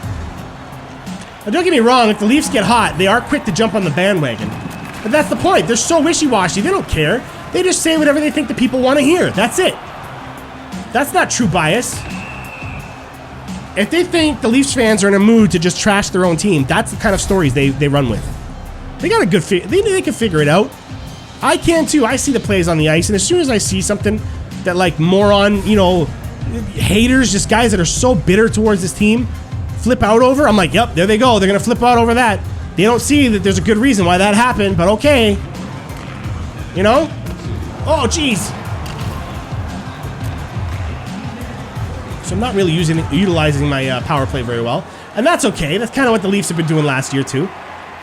don't get me wrong, if the Leafs get hot, they are quick to jump on the bandwagon. But that's the point. They're so wishy-washy. They don't care. They just say whatever they think the people want to hear. That's it. That's not true bias. If they think the Leafs fans are in a mood to just trash their own team, that's the kind of stories they run with. They got a good they can figure it out. I can too. I see the plays on the ice, and as soon as I see something that like moron, you know, haters, just guys that are so bitter towards this team, flip out over, I'm like, yep, there they go. They're gonna flip out over that. They don't see that there's a good reason why that happened, but okay. You know? Oh, jeez. So I'm not really utilizing my power play very well, and that's okay. That's kind of what the Leafs have been doing last year too.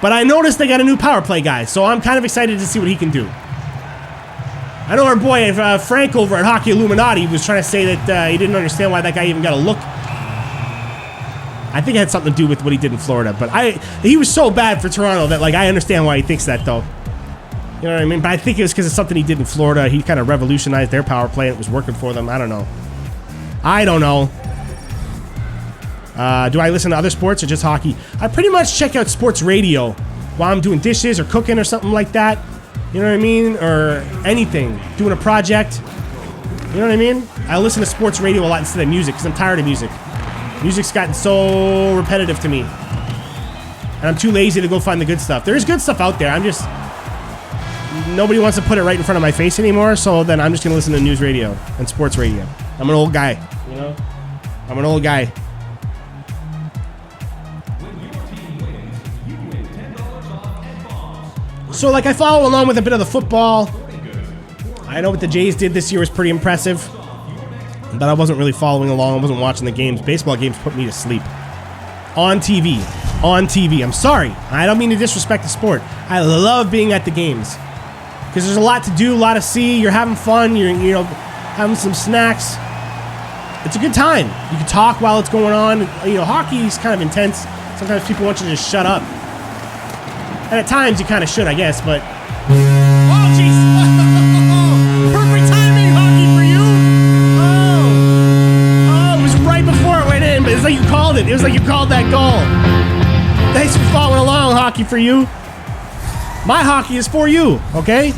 But I noticed they got a new power play guy, so I'm kind of excited to see what he can do. I know our boy Frank over at Hockey Illuminati was trying to say that he didn't understand why that guy even got a look. I think it had something to do with what he did in Florida, but he was so bad for Toronto that like I understand why he thinks that though. You know what I mean? But I think it was because of something he did in Florida. He kind of revolutionized their power play and it was working for them. I don't know. Do I listen to other sports or just hockey? I pretty much check out sports radio while I'm doing dishes or cooking or something like that. You know what I mean? Or anything. Doing a project. You know what I mean? I listen to sports radio a lot instead of music because I'm tired of music. Music's gotten so repetitive to me. And I'm too lazy to go find the good stuff. There is good stuff out there. I'm just... Nobody wants to put it right in front of my face anymore, so then I'm just going to listen to news radio and sports radio. I'm an old guy, you know? I'm an old guy. So, like, I follow along with a bit of the football. I know what the Jays did this year was pretty impressive. But I wasn't really following along. I wasn't watching the games. Baseball games put me to sleep. On TV. On TV. I'm sorry. I don't mean to disrespect the sport. I love being at the games. Because there's a lot to do, a lot to see. You're having fun. You're, you know, having some snacks. It's a good time. You can talk while it's going on. You know, hockey's kind of intense. Sometimes people want you to just shut up. And at times you kind of should, I guess, but... Oh, jeez! Perfect timing, hockey, for you! Oh, it was right before it went in, but it's like you called it. It was like you called that goal. Thanks for following along, hockey, for you. My hockey is for you, okay?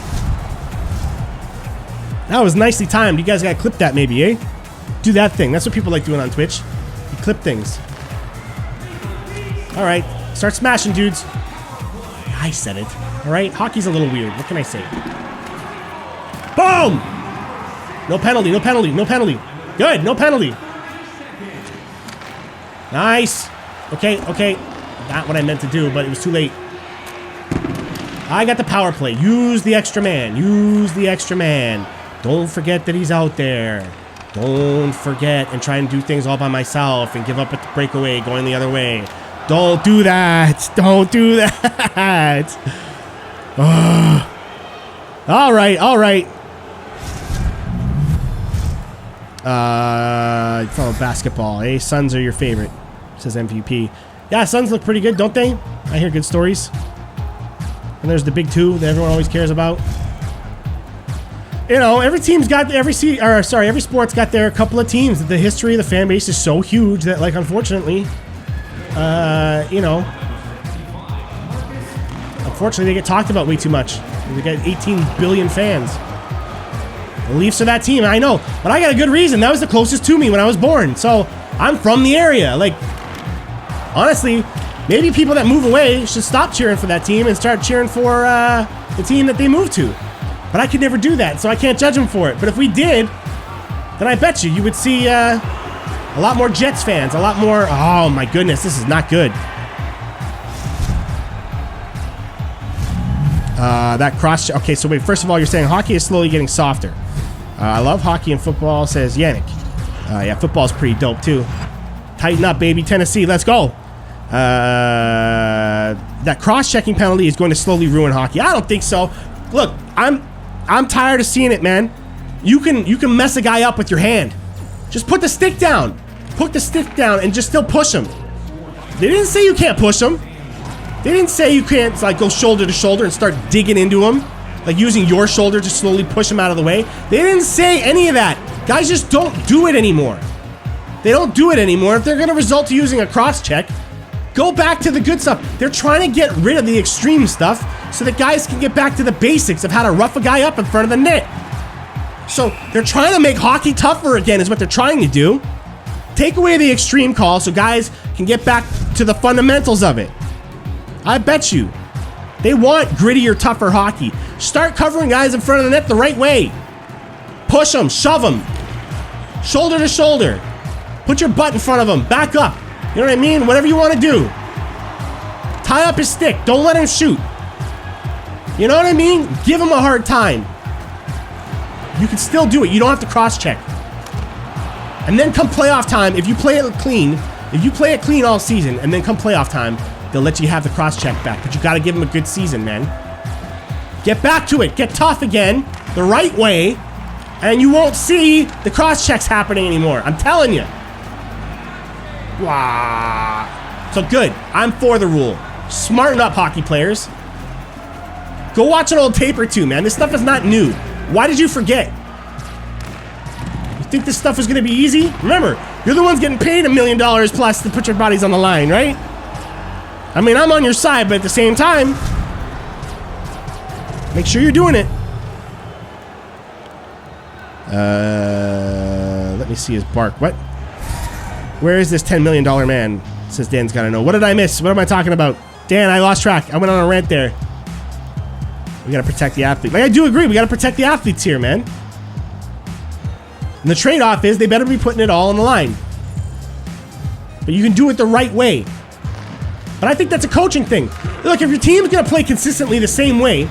That was nicely timed. You guys gotta clip that maybe, eh? Do that thing. That's what people like doing on Twitch. You clip things. Alright, start smashing, dudes. I said it. All right, hockey's a little weird. What can I say? Boom! No penalty, no penalty, no penalty. Good, no penalty. Nice. Okay, okay. Not what I meant to do, but it was too late. I got the power play. Use the extra man. Use the extra man. Don't forget that he's out there. Don't forget and try and do things all by myself and give up at the breakaway going the other way. Don't do that. Don't do that. All right, all right. Follow basketball. Hey, Suns are your favorite, says MVP. Yeah, Suns look pretty good, don't they? I hear good stories. And there's the big two that everyone always cares about. You know, every team's got every sport's got their couple of teams. The history of the fan base is so huge that, like, unfortunately, you know, unfortunately they get talked about way too much. They got 18 billion fans. The Leafs are that team, I know, but I got a good reason. That was the closest to me when I was born, so I'm from the area. Like, honestly, maybe people that move away should stop cheering for that team and start cheering for the team that they moved to. But I could never do that, so I can't judge them for it. But if we did, then I bet you would see a lot more Jets fans, a lot more. Oh my goodness, this is not good. That cross. Okay, so wait. First of all, you're saying hockey is slowly getting softer. I love hockey and football, says Yannick. Yeah, football's pretty dope too. Tighten up, baby, Tennessee. Let's go. That cross-checking penalty is going to slowly ruin hockey. I don't think so. Look, I'm tired of seeing it, man. You can mess a guy up with your hand. Just put the stick down. Put the stick down and just still push him. They didn't say you can't push him. They didn't say you can't, like, go shoulder to shoulder and start digging into him, like using your shoulder to slowly push him out of the way. They didn't say any of that. Guys just don't do it anymore. They don't do it anymore. If they're going to result to using a cross check, go back to the good stuff. They're trying to get rid of the extreme stuff so that guys can get back to the basics of how to rough a guy up in front of the net. So they're trying to make hockey tougher again is what they're trying to do. Take away the extreme call so guys can get back to the fundamentals of it. I bet you. They want grittier, tougher hockey. Start covering guys in front of the net the right way. Push them, shove them. Shoulder to shoulder. Put your butt in front of them. Back up. You know what I mean? Whatever you want to do. Tie up his stick. Don't let him shoot. You know what I mean? Give him a hard time. You can still do it. You don't have to cross-check. And then come playoff time, if you play it clean all season, and then come playoff time, they'll let you have the cross-check back. But you got to give them a good season, man. Get back to it. Get tough again, the right way, and you won't see the cross-checks happening anymore. I'm telling you. Wow. So good. I'm for the rule. Smarten up, hockey players. Go watch an old tape or two, man. This stuff is not new. Why did you forget? You think this stuff is going to be easy? Remember, you're the ones getting paid $1 million plus to put your bodies on the line, right? I mean, I'm on your side, but at the same time, make sure you're doing it. Let me see his bark. What? Where is this $10 million man? Says Dan's got to know. What did I miss? What am I talking about? Dan, I lost track. I went on a rant there. We got to protect the athlete. Like, I do agree. We got to protect the athletes here, man. And the trade-off is they better be putting it all on the line. But you can do it the right way. But I think that's a coaching thing. Look, if your team's going to play consistently the same way,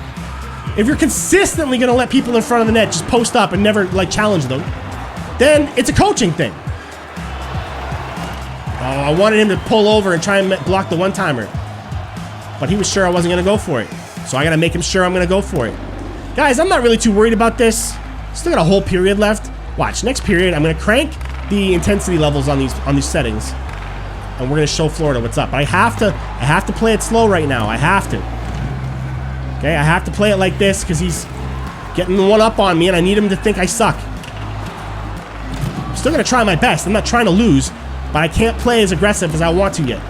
if you're consistently going to let people in front of the net just post up and never, like, challenge them, then it's a coaching thing. Oh, I wanted him to pull over and try and block the one-timer. But he was sure I wasn't going to go for it. So I got to make him sure I'm going to go for it. Guys, I'm not really too worried about this. Still got a whole period left. Watch, next period, I'm going to crank the intensity levels on these settings. And we're going to show Florida what's up. I have to play it slow right now. I have to. Okay, I have to play it like this because he's getting the one up on me and I need him to think I suck. I'm still going to try my best. I'm not trying to lose, but I can't play as aggressive as I want to yet.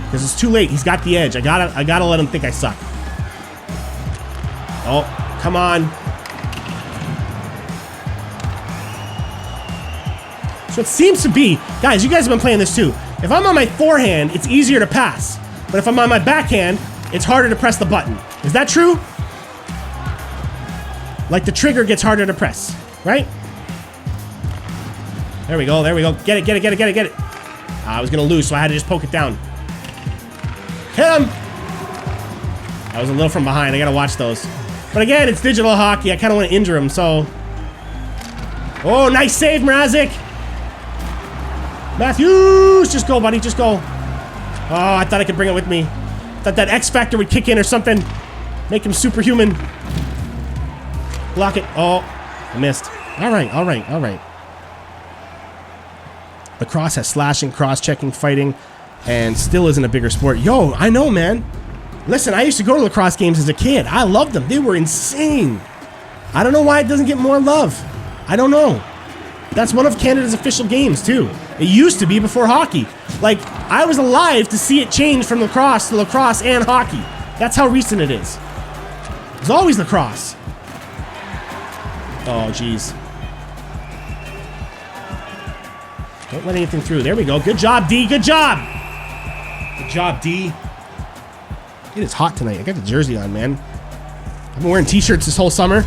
Because it's too late. He's got the edge. I gotta let him think I suck. Oh, come on. So it seems to be, guys, you guys have been playing this too. If I'm on my forehand, it's easier to pass. but if I'm on my backhand, it's harder to press the button. Is that true? Like the trigger gets harder to press, right? There we go, there we go. Get it, get it, get it, get it, get it. I was gonna lose, so I had to just poke it down. Hit him! I was a little from behind, I gotta watch those. But again, it's digital hockey, I kinda wanna injure him, so. Oh, nice save, Mrazek! Matthews! Just go, buddy, just go. Oh, I thought I could bring it with me. Thought that X Factor would kick in or something. Make him superhuman. Block it. Oh, I missed. All right, all right, all right. Lacrosse has slashing, cross-checking, fighting, and still isn't a bigger sport. Yo, I know, man. Listen, I used to go to lacrosse games as a kid. I loved them. They were insane. I don't know why it doesn't get more love. I don't know. That's one of Canada's official games, too. It used to be before hockey. Like, I was alive to see it change from lacrosse to lacrosse and hockey. That's how recent it is. It was always lacrosse. Oh, jeez. Don't let anything through. There we go. Good job, D. Good job. Good job, D. It is hot tonight. I got the jersey on, man. I've been wearing t-shirts this whole summer.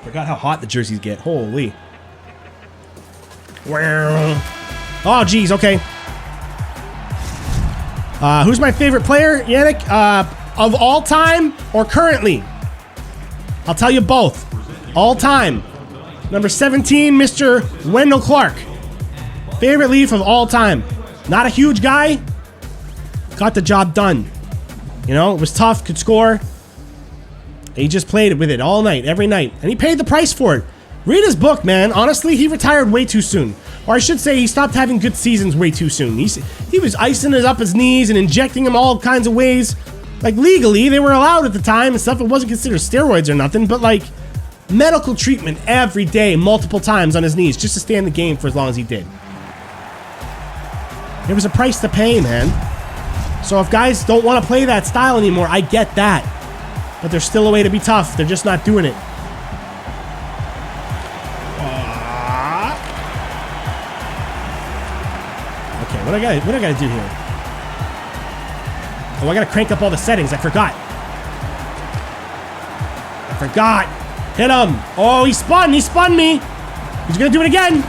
Forgot how hot the jerseys get. Holy. Oh, geez. Okay. Who's my favorite player, Yannick? Of all time or currently? I'll tell you both. All time. Number 17, Mr. Wendell Clark. Favorite Leaf of all time. Not a huge guy. Got the job done. You know, it was tough, could score. He just played with it all night, every night. And he paid the price for it. Read his book, man. Honestly, he retired way too soon. Or I should say he stopped having good seasons way too soon. He was icing it up his knees and injecting him all kinds of ways. Like, legally, they were allowed at the time and stuff. It wasn't considered steroids or nothing, but like, medical treatment every day, multiple times on his knees, just to stay in the game for as long as he did. There was a price to pay, man. So if guys don't want to play that style anymore, I get that. But there's still a way to be tough. They're just not doing it. Okay, what I gotta do here? Oh, I gotta crank up all the settings. I forgot. Hit him. Oh, he spun. He spun me. He's gonna do it again.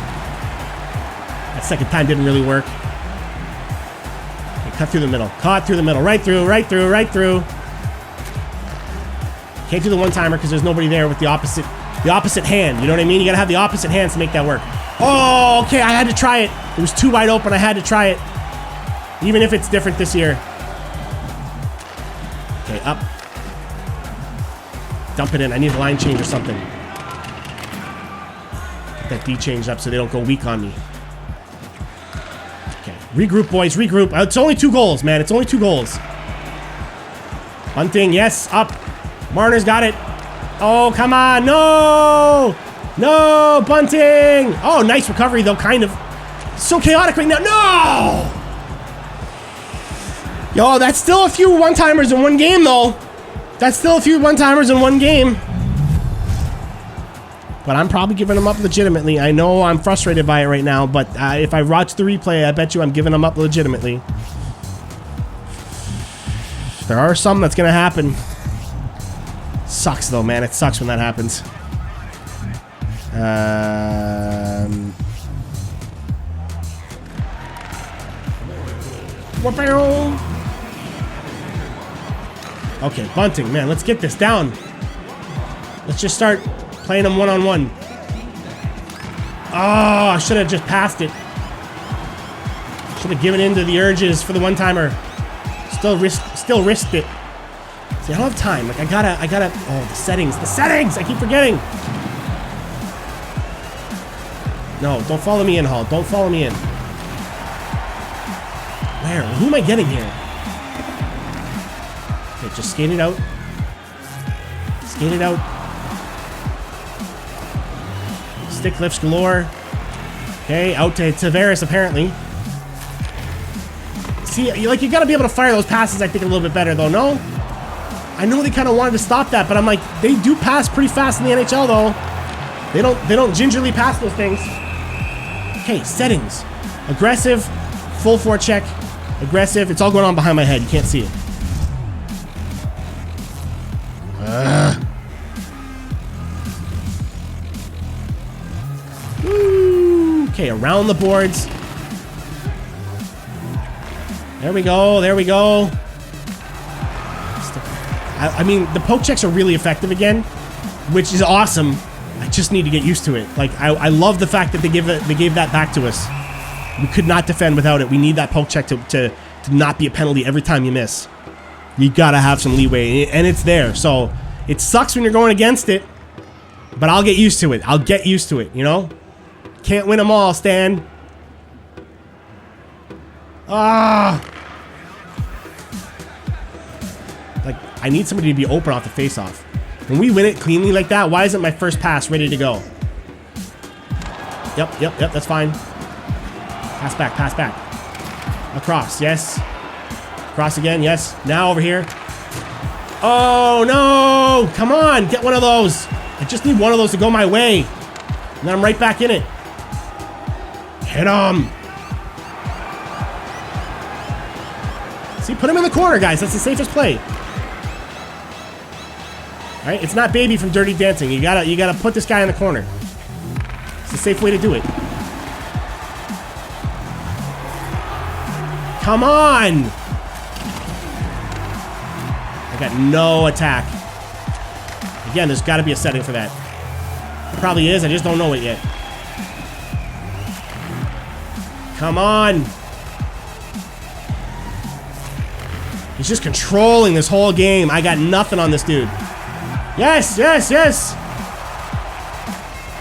That second time didn't really work. Okay, cut through the middle. Caught through the middle. Right through, right through, right through. Can't do the one-timer because there's nobody there with the opposite hand. You know what I mean? You gotta have the opposite hands to make that work. Oh, okay, I had to try it. It was too wide open. I had to try it. Even if it's different this year. Okay, up. Dump it in. I need a line change or something. Get that D changed up so they don't go weak on me. Okay, regroup, boys, regroup. It's only 2 goals, man. It's only 2 goals. Bunting, yes, up. Marner's got it. Oh, come on. No! No, Bunting! Oh, nice recovery, though, kind of. So chaotic right now. No! Yo, that's still a few one-timers in one game, though. That's still a few one-timers in one game. But I'm probably giving them up legitimately. I know I'm frustrated by it right now, but if I watch the replay, I bet you I'm giving them up legitimately. There are some that's going to happen. Sucks, though, man. It sucks when that happens. Okay, Bunting, man, let's get this down. Let's just start playing them one-on-one. Oh, I should have just passed it. Should have given in to the urges for the one-timer. Still risked it. See, I don't have time. Like, I gotta, oh, the settings, I keep forgetting. No, don't follow me in, Hall. Don't follow me in. Where? Who am I getting here? Okay, just skate it out. Skate it out. Stick lifts galore. Okay, out to Tavares, apparently. See, like, you gotta be able to fire those passes, I think, a little bit better, though, no? I know they kind of wanted to stop that, but I'm like, they do pass pretty fast in the NHL, though. They don't gingerly pass those things. Okay, settings. Aggressive, Full forecheck. Aggressive. It's all going on behind my head. You can't see it. Woo. Okay, around the boards. There we go. There we go. I mean, the poke checks are really effective again, which is awesome. I just need to get used to it. Like, I love the fact that they gave that back to us. We could not defend without it. We need that poke check to not be a penalty every time you miss. You gotta have some leeway, and it's there. So it sucks when you're going against it, but I'll get used to it. I'll get used to it, you know? Can't win them all, Stan. Ah. Like, I need somebody to be open off the face-off. When we win it cleanly like that, why isn't my first pass ready to go? Yep, that's fine. Pass back. Across, yes. Cross again, yes. Now over here. Oh, no! Come on, get one of those. I just need one of those to go my way. And then I'm right back in it. Hit him. See, put him in the corner, guys. That's the safest play. All right, it's not Baby from Dirty Dancing. You gotta put this guy in the corner. It's a safe way to do it. Come on! I got no attack. Again, there's got to be a setting for that. There probably is. I just don't know it yet. Come on! He's just controlling this whole game. I got nothing on this dude. Yes!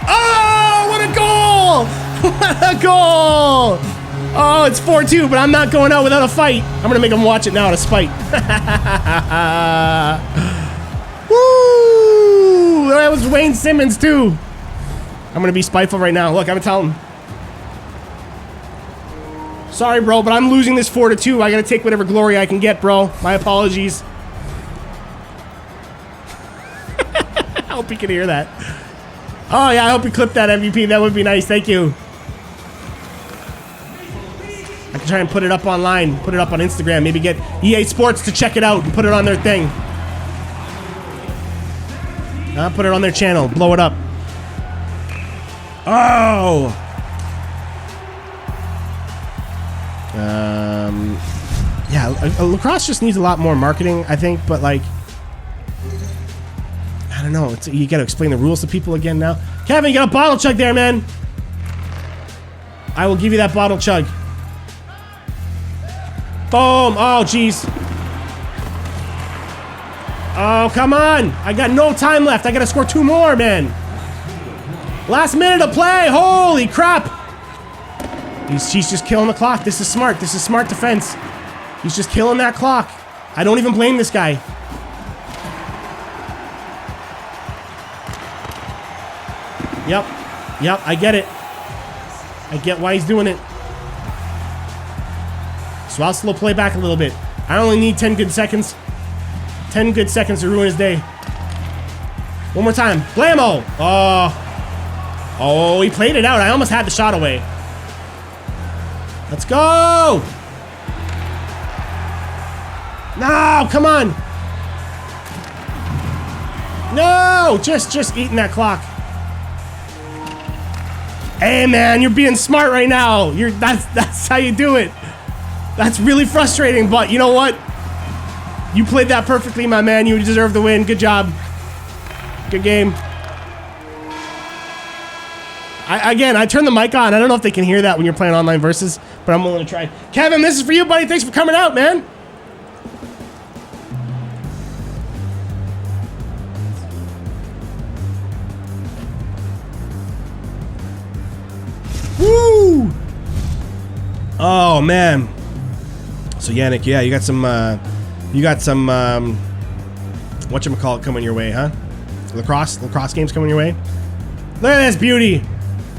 Oh, what a goal! What a goal! Oh, it's 4-2, but I'm not going out without a fight. I'm going to make him watch it now out of spite. Woo! That was Wayne Simmons, too. I'm going to be spiteful right now. Look, I'm going to tell him. Sorry, bro, but I'm losing this 4-2. I got to take whatever glory I can get, bro. My apologies. I hope you can hear that. Oh, yeah, I hope you clipped that MVP. That would be nice. Thank you. I can try and put it up online, put it up on Instagram, maybe get EA Sports to check it out and put it on their thing. Put it on their channel, blow it up. Oh! Yeah, lacrosse just needs a lot more marketing, I think, but like, I don't know, you gotta explain the rules to people again now. Kevin, you got a bottle chug there, man. I will give you that bottle chug. Boom! Oh, jeez. Oh, come on! I got no time left. I gotta score 2 more, man. Last minute of play. Holy crap! He's just killing the clock. This is smart. This is smart defense. He's just killing that clock. I don't even blame this guy. Yep, I get it. I get why he's doing it. So I'll slow play back a little bit. I only need 10 good seconds. 10 good seconds to ruin his day. One more time. Blammo! Oh, he played it out. I almost had the shot away. Let's go! No, come on! No! Just eating that clock. Hey, man, you're being smart right now. That's how you do it. That's really frustrating, but you know what? You played that perfectly, my man. You deserve the win. Good job. Good game. I turned the mic on. I don't know if they can hear that when you're playing online versus, but I'm willing to try. Kevin, this is for you, buddy. Thanks for coming out, man. Woo! Oh, man. So Yannick, yeah, you got some whatchamacallit coming your way, huh? Lacrosse games coming your way. Look at this beauty.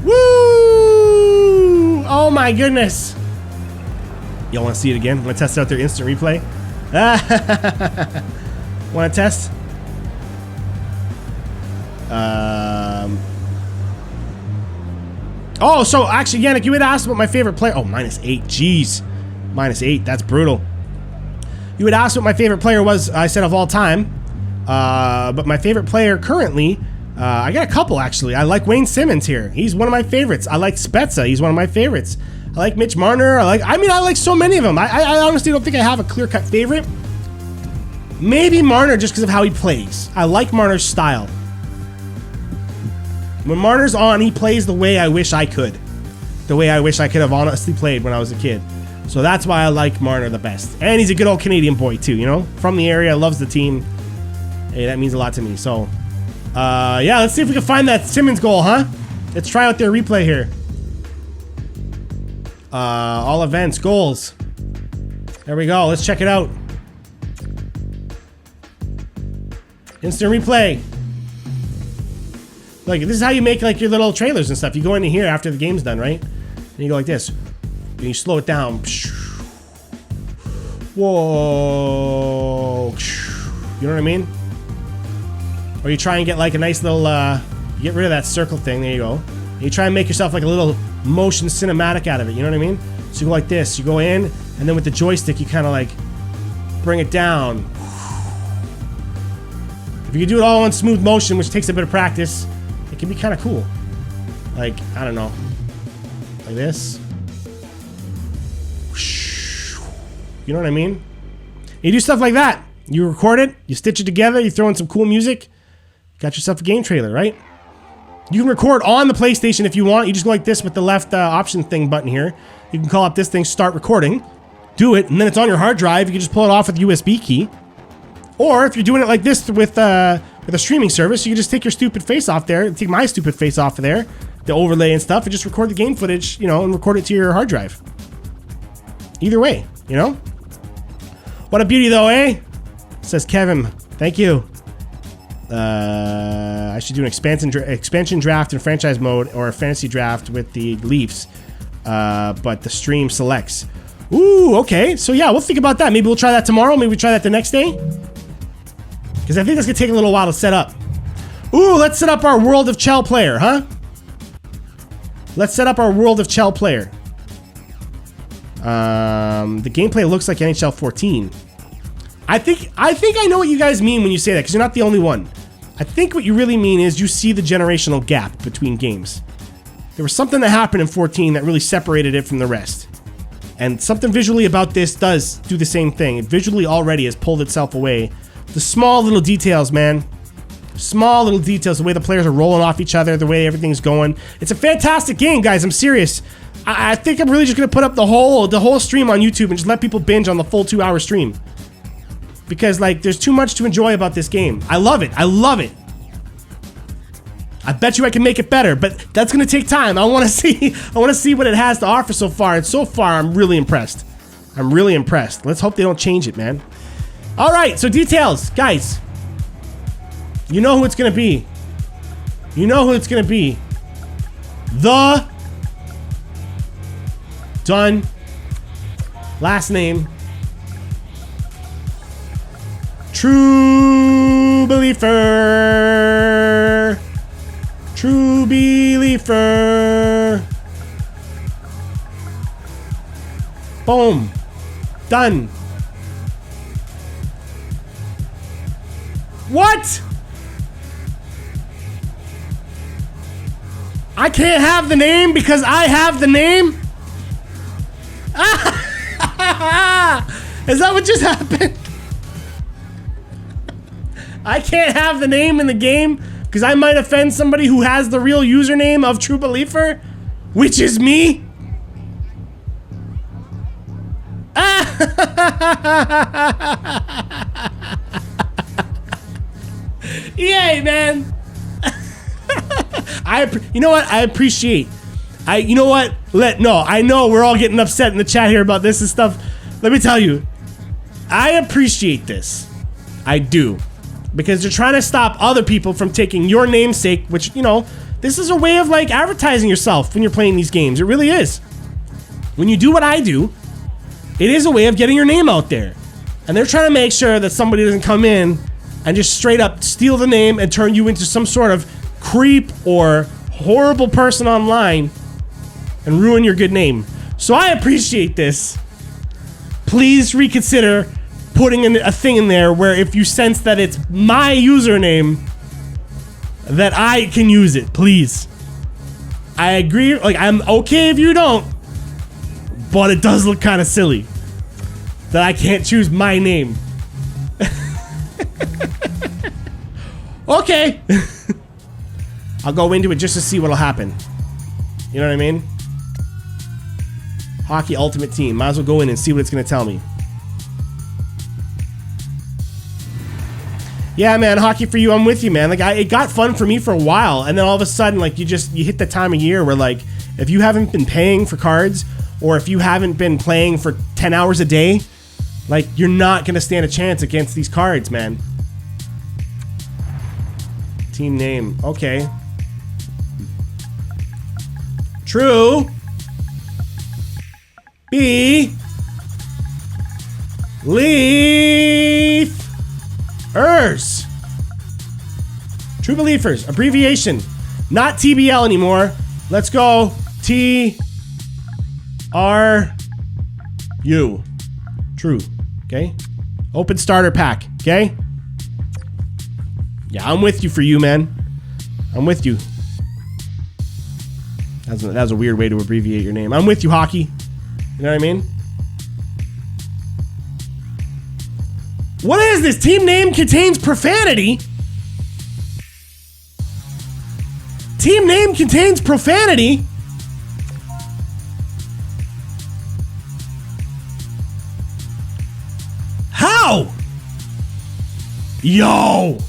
Woo! Oh my goodness. Y'all want to see it again? Want to test out their instant replay? Want to test? Oh, so actually, Yannick, you had asked about my favorite player. Oh, -8. Jeez. -8. That's brutal. You would ask what my favorite player was. I said of all time. But my favorite player currently, I got a couple actually. I like Wayne Simmons here. He's one of my favorites. I like Spezza. He's one of my favorites. I like Mitch Marner. I like so many of them. I honestly don't think I have a clear-cut favorite. Maybe Marner just because of how he plays. I like Marner's style. When Marner's on, he plays the way I wish I could. The way I wish I could have honestly played when I was a kid. So that's why I like Marner the best. And he's a good old Canadian boy too, you know? From the area, loves the team. Hey, that means a lot to me. So, yeah, let's see if we can find that Simmons goal, huh? Let's try out their replay here. All events, goals. There we go. Let's check it out. Instant replay. Like, this is how you make, like, your little trailers and stuff. You go into here after the game's done, right? And you go like this. And you slow it down. Whoa. You know what I mean? Or you try and get, like, a nice little, you get rid of that circle thing. There you go. And you try and make yourself, like, a little motion cinematic out of it. You know what I mean? So you go like this. You go in, and then with the joystick, you kind of, like, bring it down. If you can do it all in smooth motion, which takes a bit of practice, it can be kind of cool. Like, I don't know. Like this. You know what I mean? You do stuff like that. You record it, you stitch it together, you throw in some cool music. Got yourself a game trailer, right? You can record on the PlayStation if you want. You just go like this with the left option thing button here. You can call up this thing, start recording. Do it, and then it's on your hard drive. You can just pull it off with the USB key. Or if you're doing it like this with a streaming service, you can just take your stupid face off there, take my stupid face off of there, the overlay and stuff, and just record the game footage, you know, and record it to your hard drive. Either way, you know? What a beauty though, eh? Says Kevin. Thank you. I should do an expansion draft in franchise mode or a fantasy draft with the Leafs. But the stream selects. Ooh, okay. So yeah, we'll think about that. Maybe we'll try that tomorrow. Maybe we try that the next day. Because I think that's going to take a little while to set up. Ooh, let's set up our World of Chel player, huh? Let's set up our World of Chel player. The gameplay looks like NHL 14. I think I know what you guys mean when you say that, because you're not the only one. I think what you really mean is you see the generational gap between games. There was something that happened in 14 that really separated it from the rest. And something visually about this does do the same thing. It visually already has pulled itself away. The small little details, man. Small little details, the way the players are rolling off each other, the way everything's going. It's a fantastic game, guys. I'm serious. I think I'm really just gonna put up the whole stream on YouTube and just let people binge on the full 2-hour stream. Because, like, there's too much to enjoy about this game. I love it. I love it. I bet you I can make it better, but that's gonna take time. I want to see what it has to offer so far. And so far, I'm really impressed. I'm really impressed. Let's hope they don't change it, man. All right, so details, guys. You know who it's gonna be. You know who it's gonna be. The done. Last name. Trubeleafer. Trubeleafer. Boom. Done. What? I can't have the name because I have the name? Is that what just happened? I can't have the name in the game because I might offend somebody who has the real username of trubeleafer, which is me? Yay, man. You know what? I appreciate. You know what? I know we're all getting upset in the chat here about this and stuff. Let me tell you, I appreciate this. I do. Because they're trying to stop other people from taking your namesake, which, you know, this is a way of, like, advertising yourself when you're playing these games. It really is. When you do what I do, it is a way of getting your name out there. And they're trying to make sure that somebody doesn't come in and just straight up steal the name and turn you into some sort of creep or horrible person online and ruin your good name. So I appreciate this. please reconsider putting a thing in there where if you sense that it's my username, that I can use it, please. I agree, like, I'm okay if you don't, but it does look kind of silly that I can't choose my name. Okay. I'll go into it just to see what'll happen. You know what I mean? Hockey Ultimate Team. Might as well go in and see what it's gonna tell me. Yeah, man, hockey for you. I'm with you, man. Like, it got fun for me for a while, and then all of a sudden, like, you hit the time of year where, like, if you haven't been paying for cards, or if you haven't been playing for 10 hours a day, like, you're not gonna stand a chance against these cards, man. Team name. Okay. True. B. Leaf. Ers. Trubeleafers. Abbreviation. Not TBL anymore. Let's go. TRU. True. Okay. Open starter pack. Okay. Yeah, I'm with you for you, man. I'm with you. That was a weird way to abbreviate your name. I'm with you, hockey. You know what I mean? What is this? Team name contains profanity? Team name contains profanity? How? Yo!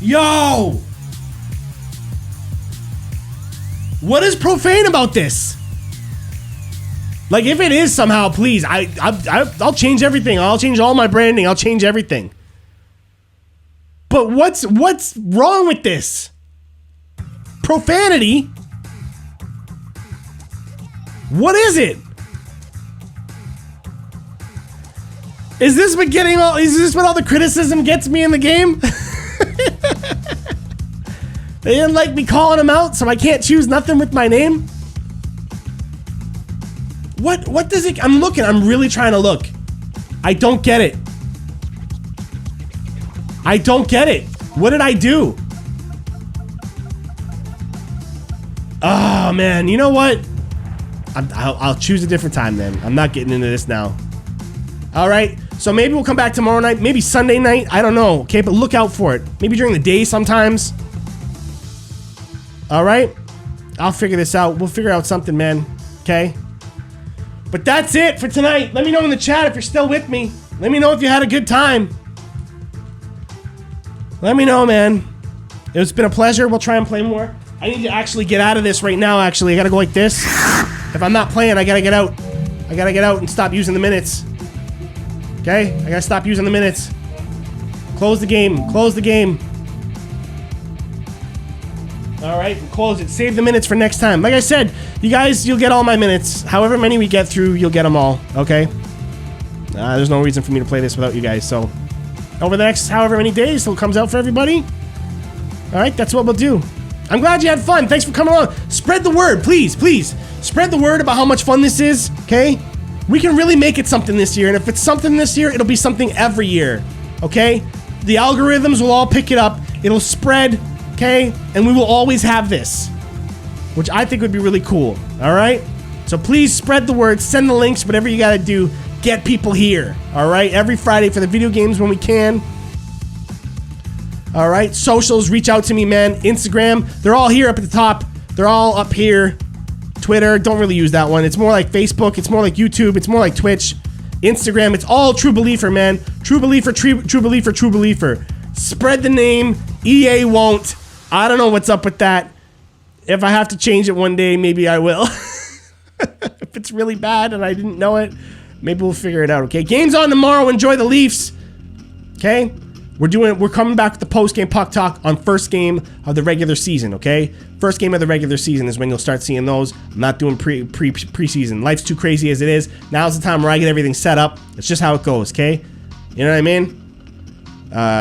Yo! What is profane about this? Like, if it is somehow, please, I'll change everything. I'll change all my branding. I'll change everything. But what's wrong with this? Profanity? What is it? Is this what all the criticism gets me in the game? They didn't like me calling them out, so I can't choose nothing with my name? What does it... I'm looking. I'm really trying to look. I don't get it. I don't get it. What did I do? Oh, man. You know what? I'll choose a different time then. I'm not getting into this now. All right. So maybe we'll come back tomorrow night. Maybe Sunday night. I don't know. Okay, but look out for it. Maybe during the day sometimes. All right. I'll figure this out. We'll figure out something, man. Okay. But that's it for tonight. Let me know in the chat if you're still with me. Let me know if you had a good time. Let me know, man. It's been a pleasure. We'll try and play more. I need to actually get out of this right now, actually. I gotta go like this. If I'm not playing, I gotta get out. I gotta get out and stop using the minutes. Okay? I gotta stop using the minutes. Close the game. Close the game. Alright, close it. Save the minutes for next time. Like I said, you guys, you'll get all my minutes. However many we get through, you'll get them all. Okay? There's no reason for me to play this without you guys, so... Over the next however many days till it comes out for everybody. Alright, that's what we'll do. I'm glad you had fun. Thanks for coming along. Spread the word, please, please. Spread the word about how much fun this is, okay? We can really make it something this year, and if it's something this year, it'll be something every year, okay? The algorithms will all pick it up. It'll spread, okay? And we will always have this, which I think would be really cool, alright? So please spread the word, send the links, whatever you gotta do. Get people here, alright? Every Friday for the video games when we can. Alright, socials, reach out to me, man. Instagram, they're all here up at the top. They're all up here. Twitter, don't really use that one. It's more like Facebook, it's more like YouTube, it's more like Twitch. Instagram, it's all Trubeleafer, man. Trubeleafer, Trubeleafer, Trubeleafer. Spread the name. EA won't. I don't know what's up with that. If I have to change it one day, maybe I will. If it's really bad and I didn't know it, maybe we'll figure it out, okay? Game's on tomorrow. Enjoy the Leafs. Okay? We're coming back with the post-game puck talk on first game of the regular season, okay? First game of the regular season is when you'll start seeing those. I'm not doing preseason. Life's too crazy as it is. Now's the time where I get everything set up. It's just how it goes, okay? You know what I mean?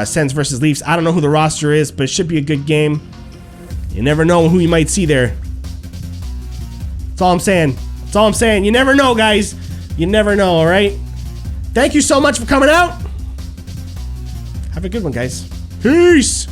Sens versus Leafs. I don't know who the roster is, but it should be a good game. You never know who you might see there. That's all I'm saying. That's all I'm saying. You never know, guys. You never know, all right? Thank you so much for coming out. Have a good one, guys. Peace.